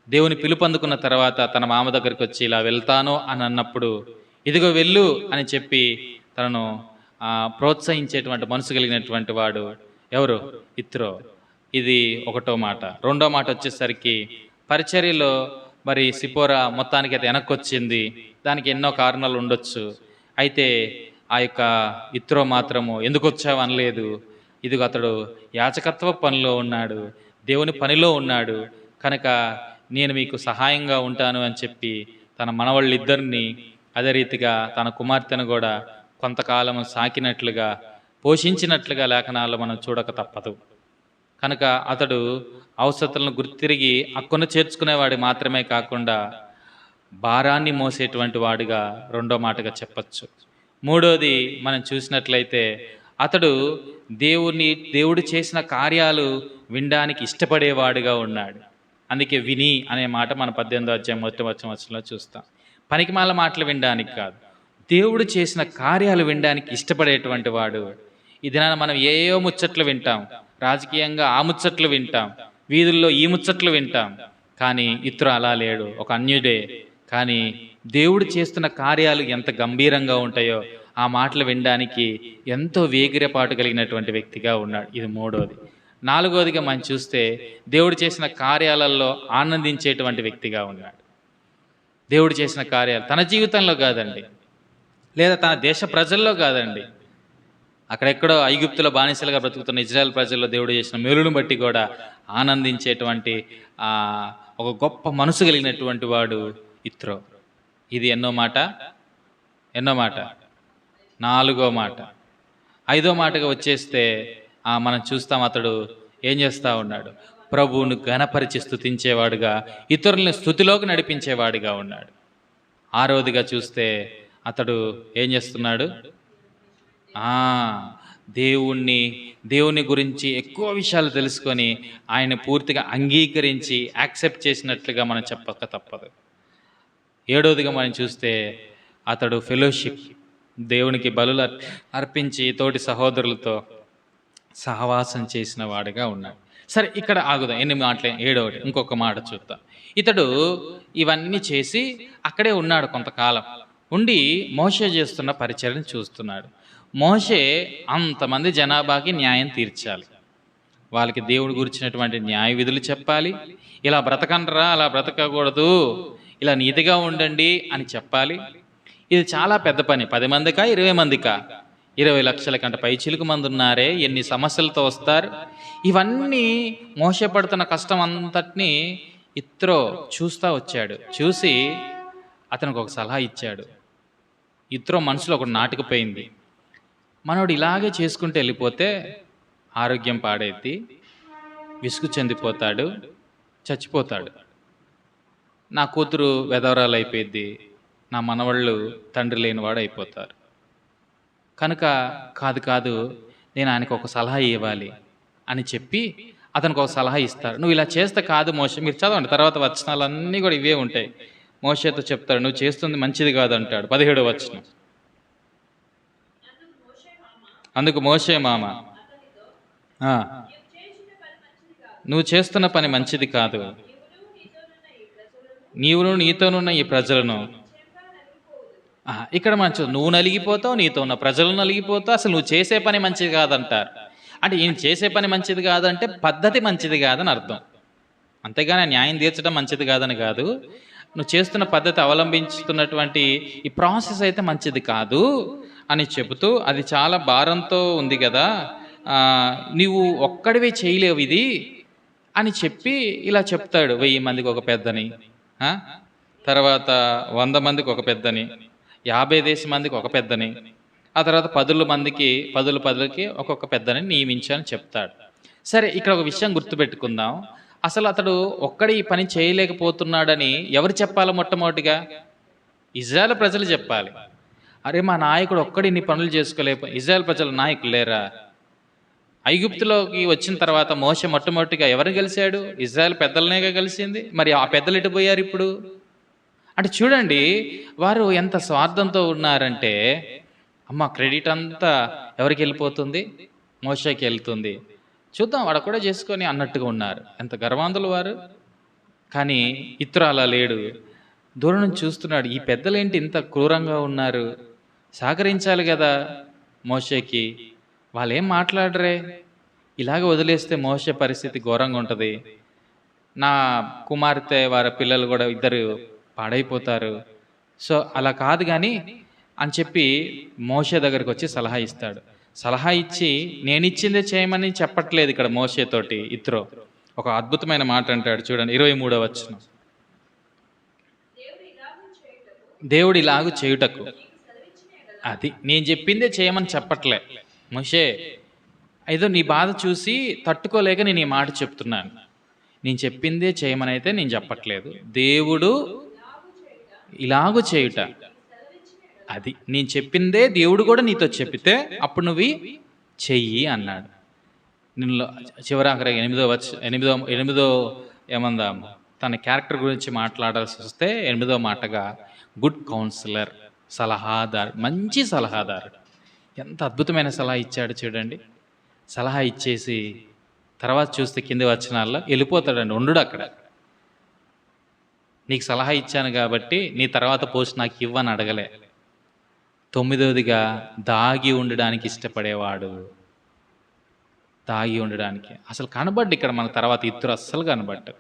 దేవుని పిలుపొందుకున్న తర్వాత తన మామ దగ్గరికి వచ్చి ఇలా వెళ్తాను అని అన్నప్పుడు ఇదిగో వెళ్ళు అని చెప్పి తనను ప్రోత్సహించేటువంటి మనసు కలిగినటువంటి వాడు ఎవరు? యిత్రో. ఇది ఒకటో మాట. రెండో మాట వచ్చేసరికి పరిచర్యలో మరి సిపోరా మొత్తానికి అయితే వెనక్కి వచ్చింది. దానికి ఎన్నో కారణాలు ఉండొచ్చు. అయితే ఆ యొక్క యిత్రో మాత్రము ఎందుకు వచ్చావు అనలేదు. ఇదిగో అతడు యాజకత్వ పనిలో ఉన్నాడు, దేవుని పనిలో ఉన్నాడు, కనుక నేను మీకు సహాయంగా ఉంటాను అని చెప్పి తన మనవాళ్ళిద్దరిని, అదే రీతిగా తన కుమార్తెను కూడా కొంతకాలం సాకినట్లుగా పోషించినట్లుగా లేఖనాల్లో మనం చూడక తప్పదు. కనుక అతడు అవసరతలను గుర్తిరిగి అక్కును చేర్చుకునేవాడు మాత్రమే కాకుండా భారాన్ని మోసేటువంటి వాడిగా రెండో మాటగా చెప్పచ్చు. మూడోది మనం చూసినట్లయితే అతడు దేవుడు చేసిన కార్యాలు వినడానికి ఇష్టపడేవాడుగా ఉన్నాడు. అందుకే విని అనే మాట మన 18వ అధ్యాయం 1వ వచనంలో చూస్తాం. పనికిమాల మాటలు వినడానికి కాదు, దేవుడు చేసిన కార్యాలు వినడానికి ఇష్టపడేటువంటి వాడు. ఈ దినాన మనం ఏయో ముచ్చట్లు వింటాం, రాజకీయంగా ఆ ముచ్చట్లు వింటాం, వీధుల్లో ఈ ముచ్చట్లు వింటాం. కానీ యిత్రో అలా లేడు, ఒక అన్యుడే. కానీ దేవుడు చేస్తున్న కార్యాలు ఎంత గంభీరంగా ఉంటాయో ఆ మాటలు వినడానికి ఎంతో వేగిరపాటు కలిగినటువంటి వ్యక్తిగా ఉన్నాడు. ఇది మూడోది. నాలుగోదిగా మనం చూస్తే దేవుడు చేసిన కార్యాలలో ఆనందించేటువంటి వ్యక్తిగా ఉన్నాడు. దేవుడు చేసిన కార్యాలు తన జీవితంలో కాదండి, లేదా తన దేశ ప్రజల్లో కాదండి, అక్కడెక్కడో ఐగుప్తులో బానిసలుగా బ్రతుకుతున్న ఇజ్రాయెల్ ప్రజల్లో దేవుడు చేసిన మేలును బట్టి కూడా ఆనందించేటువంటి ఒక గొప్ప మనసు కలిగినటువంటి వాడు యిత్రో. ఇది ఎన్నో మాట? నాలుగో మాట. ఐదో మాటగా వచ్చేస్తే మనం చూస్తాం, అతడు ఏం చేస్తూ ఉన్నాడు? ప్రభువును ఘనపరిచి స్తుతించేవాడుగా, ఇతరుల్ని స్తుతిలోకి నడిపించేవాడిగా ఉన్నాడు. ఆరోదిగా చూస్తే అతడు ఏం చేస్తున్నాడు? దేవుని గురించి ఎక్కువ విషయాలు తెలుసుకొని ఆయన పూర్తిగా అంగీకరించి యాక్సెప్ట్ చేసినట్లుగా మనం చెప్పక తప్పదు. ఏడోదిగా మనం చూస్తే అతడు ఫెలోషిప్, దేవునికి బలులు అర్పించి తోటి సహోదరులతో సహవాసం చేసిన వాడిగా ఉన్నాడు. సరే, ఇక్కడ ఆగుదాం. ఎన్ని మాటలే, ఏడవది ఇంకొక మాట చూద్దాం. ఇతడు ఇవన్నీ చేసి అక్కడే ఉన్నాడు కొంతకాలం. ఉండి మోషే చేస్తున్న పరిచర్ని చూస్తున్నాడు. మోషే అంతమంది జనాభాకి న్యాయం తీర్చాలి, వాళ్ళకి దేవుడు గురించినటువంటి న్యాయ విధులు చెప్పాలి. ఇలా బ్రతకండ్రా, అలా బ్రతకకూడదు, ఇలా నీతిగా ఉండండి అని చెప్పాలి. ఇది చాలా పెద్ద పని. 10 మందికా 20 మందికా? 20 లక్షల కంటే పైచిలుకు మంది ఉన్నారే, ఎన్ని సమస్యలతో వస్తారు. ఇవన్నీ మోసే పడుతున్న కష్టం అంతటినీ ఇత్రో చూస్తూ వచ్చాడు. చూసి అతనికి ఒక సలహా ఇచ్చాడు. ఇత్రో మనసులో ఒకటి నాటుకుపోయింది. మనోడు ఇలాగే చేసుకుంటూ వెళ్ళిపోతే ఆరోగ్యం పాడైద్ది, విసుగు చెందిపోతాడు, చచ్చిపోతాడు. నా కూతురు వెధవరాలు అయిపోయిద్ది, నా మనవాళ్ళు తండ్రి లేనివాడు అయిపోతారు. కనుక కాదు, నేను ఆయనకు ఒక సలహా ఇవ్వాలి అని చెప్పి అతనికి ఒక సలహా ఇస్తారు. నువ్వు ఇలా చేస్తే కాదు మోషే, మీరు చదవండి తర్వాత వచనాలన్నీ కూడా ఇవే ఉంటాయి. మోషేతో చెప్తాడు, నువ్వు చేస్తుంది మంచిది కాదు అంటాడు. 17వ వచనం. అందుకు మోషే మామ, నువ్వు చేస్తున్న పని మంచిది కాదు, నీవును నీతోనున్న ఈ ప్రజలను. ఇక్కడ మంచి, నువ్వు నలిగిపోతావు, నీతో ఉన్న ప్రజలు నలిగిపోతావు, అసలు నువ్వు చేసే పని మంచిది కాదంటారు. అంటే ఈయన చేసే పని మంచిది కాదంటే పద్ధతి మంచిది కాదని అర్థం. అంతేగాని న్యాయం తీర్చడం మంచిది కాదని కాదు. నువ్వు చేస్తున్న పద్ధతి, అవలంబించుతున్నటువంటి ఈ ప్రాసెస్ అయితే మంచిది కాదు అని చెబుతూ, అది చాలా భారంతో ఉంది కదా, నీవు ఒక్కడివే చేయలేవు ఇది అని చెప్పి ఇలా చెప్తాడు. 1000 మందికి ఒక పెద్దని, తర్వాత 100 మందికి ఒక పెద్దని, 50 దేశ మందికి ఒక పెద్దని, ఆ తర్వాత 10 మందికి 10 ఒక్కొక్క పెద్దని నియమించని చెప్తాడు. సరే, ఇక్కడ ఒక విషయం గుర్తుపెట్టుకుందాం. అసలు అతడు ఒక్కడి ఈ పని చేయలేకపోతున్నాడని ఎవరు చెప్పాలి? మొట్టమొదటిగా ఇజ్రాయెల్ ప్రజలు చెప్పాలి. అరే, మా నాయకుడు ఒక్కడి ఇన్ని పనులు చేసుకోలేకపో. ఇజ్రాయెల్ ప్రజల నాయకులు లేరా? ఐగుప్తులోకి వచ్చిన తర్వాత మోషే మొట్టమొదటిగా ఎవరు కలిశాడు? ఇజ్రాయెల్ పెద్దలనేగా కలిసింది. మరి ఆ పెద్దలు ఎటు పోయారు ఇప్పుడు? అంటే చూడండి, వారు ఎంత స్వార్థంతో ఉన్నారంటే, అమ్మ క్రెడిట్ అంతా ఎవరికి వెళ్ళిపోతుంది? మోషేకి వెళ్తుంది. చూద్దాం వాడు కూడా చేసుకొని అన్నట్టుగా ఉన్నారు. ఎంత గర్వాంధులు వారు. కానీ ఇత్రో అలా లేడు. దూరం నుంచి చూస్తున్నాడు, ఈ పెద్దలేంటి ఇంత క్రూరంగా ఉన్నారు, సహకరించాలి కదా మోషేకి. వాళ్ళు ఏం మాట్లాడరే, ఇలాగ వదిలేస్తే మోషే పరిస్థితి ఘోరంగా ఉంటుంది, నా కుమార్తె వారి పిల్లలు కూడా ఇద్దరు పాడైపోతారు. సో అలా కాదు కానీ అని చెప్పి మోషే దగ్గరికి వచ్చి సలహా ఇస్తాడు. సలహా ఇచ్చి నేను ఇచ్చిందే చేయమని చెప్పట్లేదు ఇక్కడ మోషేతోటి. ఇత్రో ఒక అద్భుతమైన మాట అంటాడు చూడండి, 23వ వచనం. దేవుడు ఇలాగూ చేయుటకు, అది నేను చెప్పిందే చేయమని చెప్పట్లే మోషే. ఏదో నీ బాధ చూసి తట్టుకోలేక నేను ఈ మాట చెప్తున్నాను. నేను చెప్పిందే చేయమని అయితే నేను చెప్పట్లేదు. దేవుడు ఇలాగూ చేయుట, అది నేను చెప్పిందే దేవుడు కూడా నీతో చెప్పితే అప్పుడు నువ్వు చెయ్యి అన్నాడు. నిన్ను చివరాఖరి 8వ ఏమందాము, తన క్యారెక్టర్ గురించి మాట్లాడాల్సి వస్తే 8వ మాటగా గుడ్ కౌన్సిలర్, సలహాదారు, మంచి సలహాదారుడు. ఎంత అద్భుతమైన సలహా ఇచ్చాడు చూడండి. సలహా ఇచ్చేసి తర్వాత చూస్తే కింది వచనాల్లో వెళ్ళిపోతాడండి, ఉండు అక్కడ. నీకు సలహా ఇచ్చాను కాబట్టి నీ తర్వాత పోస్ట్ నాకు ఇవ్వని అడగలే. 9వదిగా దాగి ఉండడానికి ఇష్టపడేవాడు. దాగి ఉండడానికి అసలు కనబడ్డు ఇక్కడ మన తర్వాత. ఇత్రో అస్సలు కనబడ్డాడు.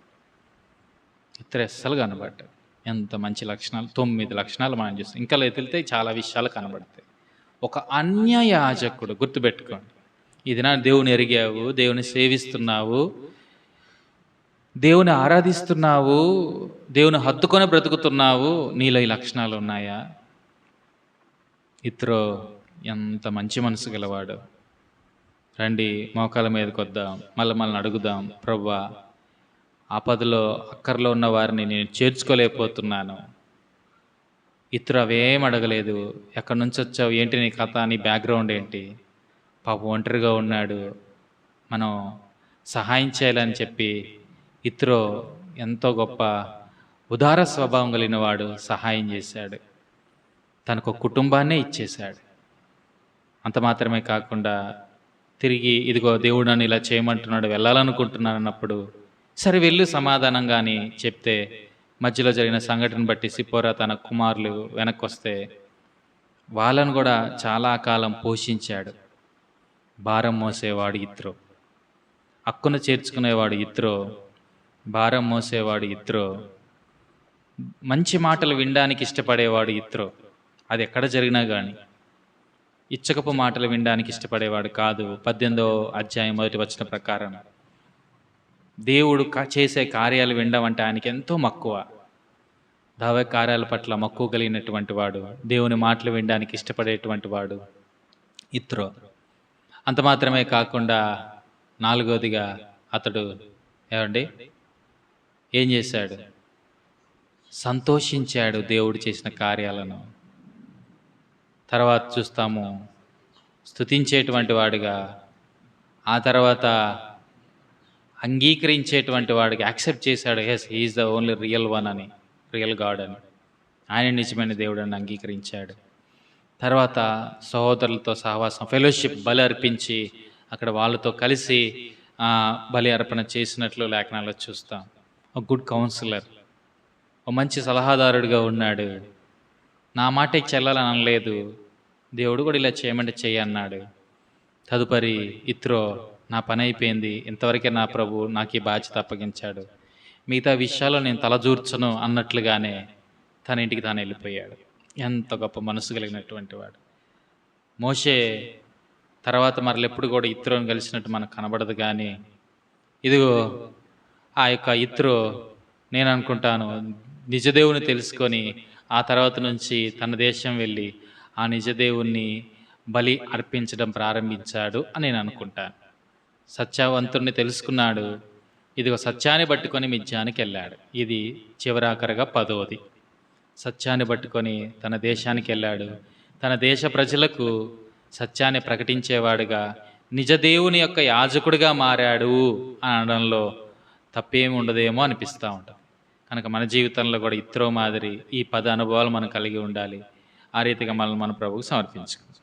ఎంత మంచి లక్షణాలు, 9 లక్షణాలు మనం చూస్తాం. ఇంకా వెళ్తే చాలా విషయాలు కనబడతాయి. ఒక అన్యయాజకుడు, గుర్తుపెట్టుకోండి. ఈ దినాన్ని దేవుని ఎరిగావు, దేవుని సేవిస్తున్నావు, దేవుని ఆరాధిస్తున్నావు, దేవుని హత్తుకొని బ్రతుకుతున్నావు, నీలో ఈ లక్షణాలు ఉన్నాయా? ఇత్రో ఎంత మంచి మనసు గలవాడు. రండి మోకాల మీదకి వద్దాం, మళ్ళీ అడుగుదాం, ప్రభువా ఆపదలో అక్కర్లో ఉన్న వారిని నేను చేర్చుకోలేకపోతున్నాను. ఇతరు అవేం అడగలేదు, ఎక్కడి నుంచి వచ్చావు, ఏంటి నీ కథ, నీ బ్యాక్గ్రౌండ్ ఏంటి, పాపం ఒంటరిగా ఉన్నాడు, మనం సహాయం చేయాలని చెప్పి ఇతరు ఎంతో గొప్ప ఉదార స్వభావం కలిగిన వాడు సహాయం చేశాడు. తనకు ఒక కుటుంబాన్నే ఇచ్చేశాడు. అంత మాత్రమే కాకుండా తిరిగి ఇదిగో దేవుడు నన్ను ఇలా చేయమంటున్నాడు, వెళ్ళాలనుకుంటున్నాను అన్నప్పుడు సరే వెళ్ళు సమాధానంగాని చెప్తే, మధ్యలో జరిగిన సంఘటన బట్టి సిప్పోరా తన కుమారులు వెనక్కొస్తే వాళ్ళను కూడా చాలా కాలం పోషించాడు. భారం మోసేవాడు ఇత్రో, హక్కును చేర్చుకునేవాడు ఇత్రో, భారం మోసేవాడు ఇత్రో, మంచి మాటలు వినడానికి ఇష్టపడేవాడు ఇత్రో. అది ఎక్కడ జరిగినా కానీ ఇచ్చకపు మాటలు వినడానికి ఇష్టపడేవాడు కాదు. 18వ అధ్యాయం 1వ వచనం ప్రకారం దేవుడు చేసే కార్యాలు వినడం అంటే ఆయనకి ఎంతో మక్కువ. దైవ కార్యాల పట్ల మక్కువ కలిగినటువంటి వాడు, దేవుని మాటలు వినడానికి ఇష్టపడేటువంటి వాడు ఇత్రో. అంత మాత్రమే కాకుండా 4వదిగా అతడు ఏం చేశాడు? సంతోషించాడు దేవుడు చేసిన కార్యాలను. తర్వాత చూస్తాము స్తుతించేటువంటి వాడిగా, ఆ తర్వాత అంగీకరించేటువంటి వాడికి యాక్సెప్ట్ చేశాడు. Yes, he's the only real one అని, రియల్ గాడ్ అని, ఆయన నిజమైన దేవుడు అని అంగీకరించాడు. తర్వాత సహోదరులతో సహవాసం, ఫెలోషిప్, బలి అర్పించి అక్కడ వాళ్ళతో కలిసి బలి అర్పణ చేసినట్లు లేఖనాల్లో చూస్తాం. ఒక గుడ్ కౌన్సిలర్, ఒక మంచి సలహాదారుడిగా ఉన్నాడు. నా మాట చెల్లాలని అనలేదు, దేవుడు కూడా ఇలా చేయమంటే చెయ్యి అన్నాడు. తదుపరి ఇత్రో, నా పని అయిపోయింది, ఇంతవరకే నా ప్రభు నాకు ఈ బాధ్యత అప్పగించాడు, మిగతా విషయాల్లో నేను తలజూర్చను అన్నట్లుగానే తన ఇంటికి తాను వెళ్ళిపోయాడు. ఎంత గొప్ప మనసు కలిగినటువంటి వాడు. మోషే తర్వాత మరలెప్పుడు కూడా ఇత్రోని కలిసినట్టు మనకు కనబడదు. కానీ ఇదిగో ఆ యొక్క ఇత్రో, నేను అనుకుంటాను నిజదేవుని తెలుసుకొని ఆ తర్వాత నుంచి తన దేశం వెళ్ళి ఆ నిజదేవుణ్ణి బలి అర్పించడం ప్రారంభించాడు అని నేను అనుకుంటాను. సత్యవంతుణ్ణి తెలుసుకున్నాడు, ఇదిగో సత్యాన్ని పట్టుకొని మిథ్యానికి వెళ్ళాడు. ఇది చివరాఖరగా 10వది. సత్యాన్ని పట్టుకొని తన దేశానికి వెళ్ళాడు. తన దేశ ప్రజలకు సత్యాన్ని ప్రకటించేవాడుగా, నిజదేవుని యొక్క యాజకుడిగా మారాడు అని అనడంలో తప్పేమి ఉండదేమో అనిపిస్తూ ఉంటాం. కనుక మన జీవితంలో కూడా ఇత్రో మాదిరి ఈ 10 అనుభవాలు మనం కలిగి ఉండాలి. ఆ రీతిగా మనల్ని మన ప్రభువుకు సమర్పించుకుంటాం.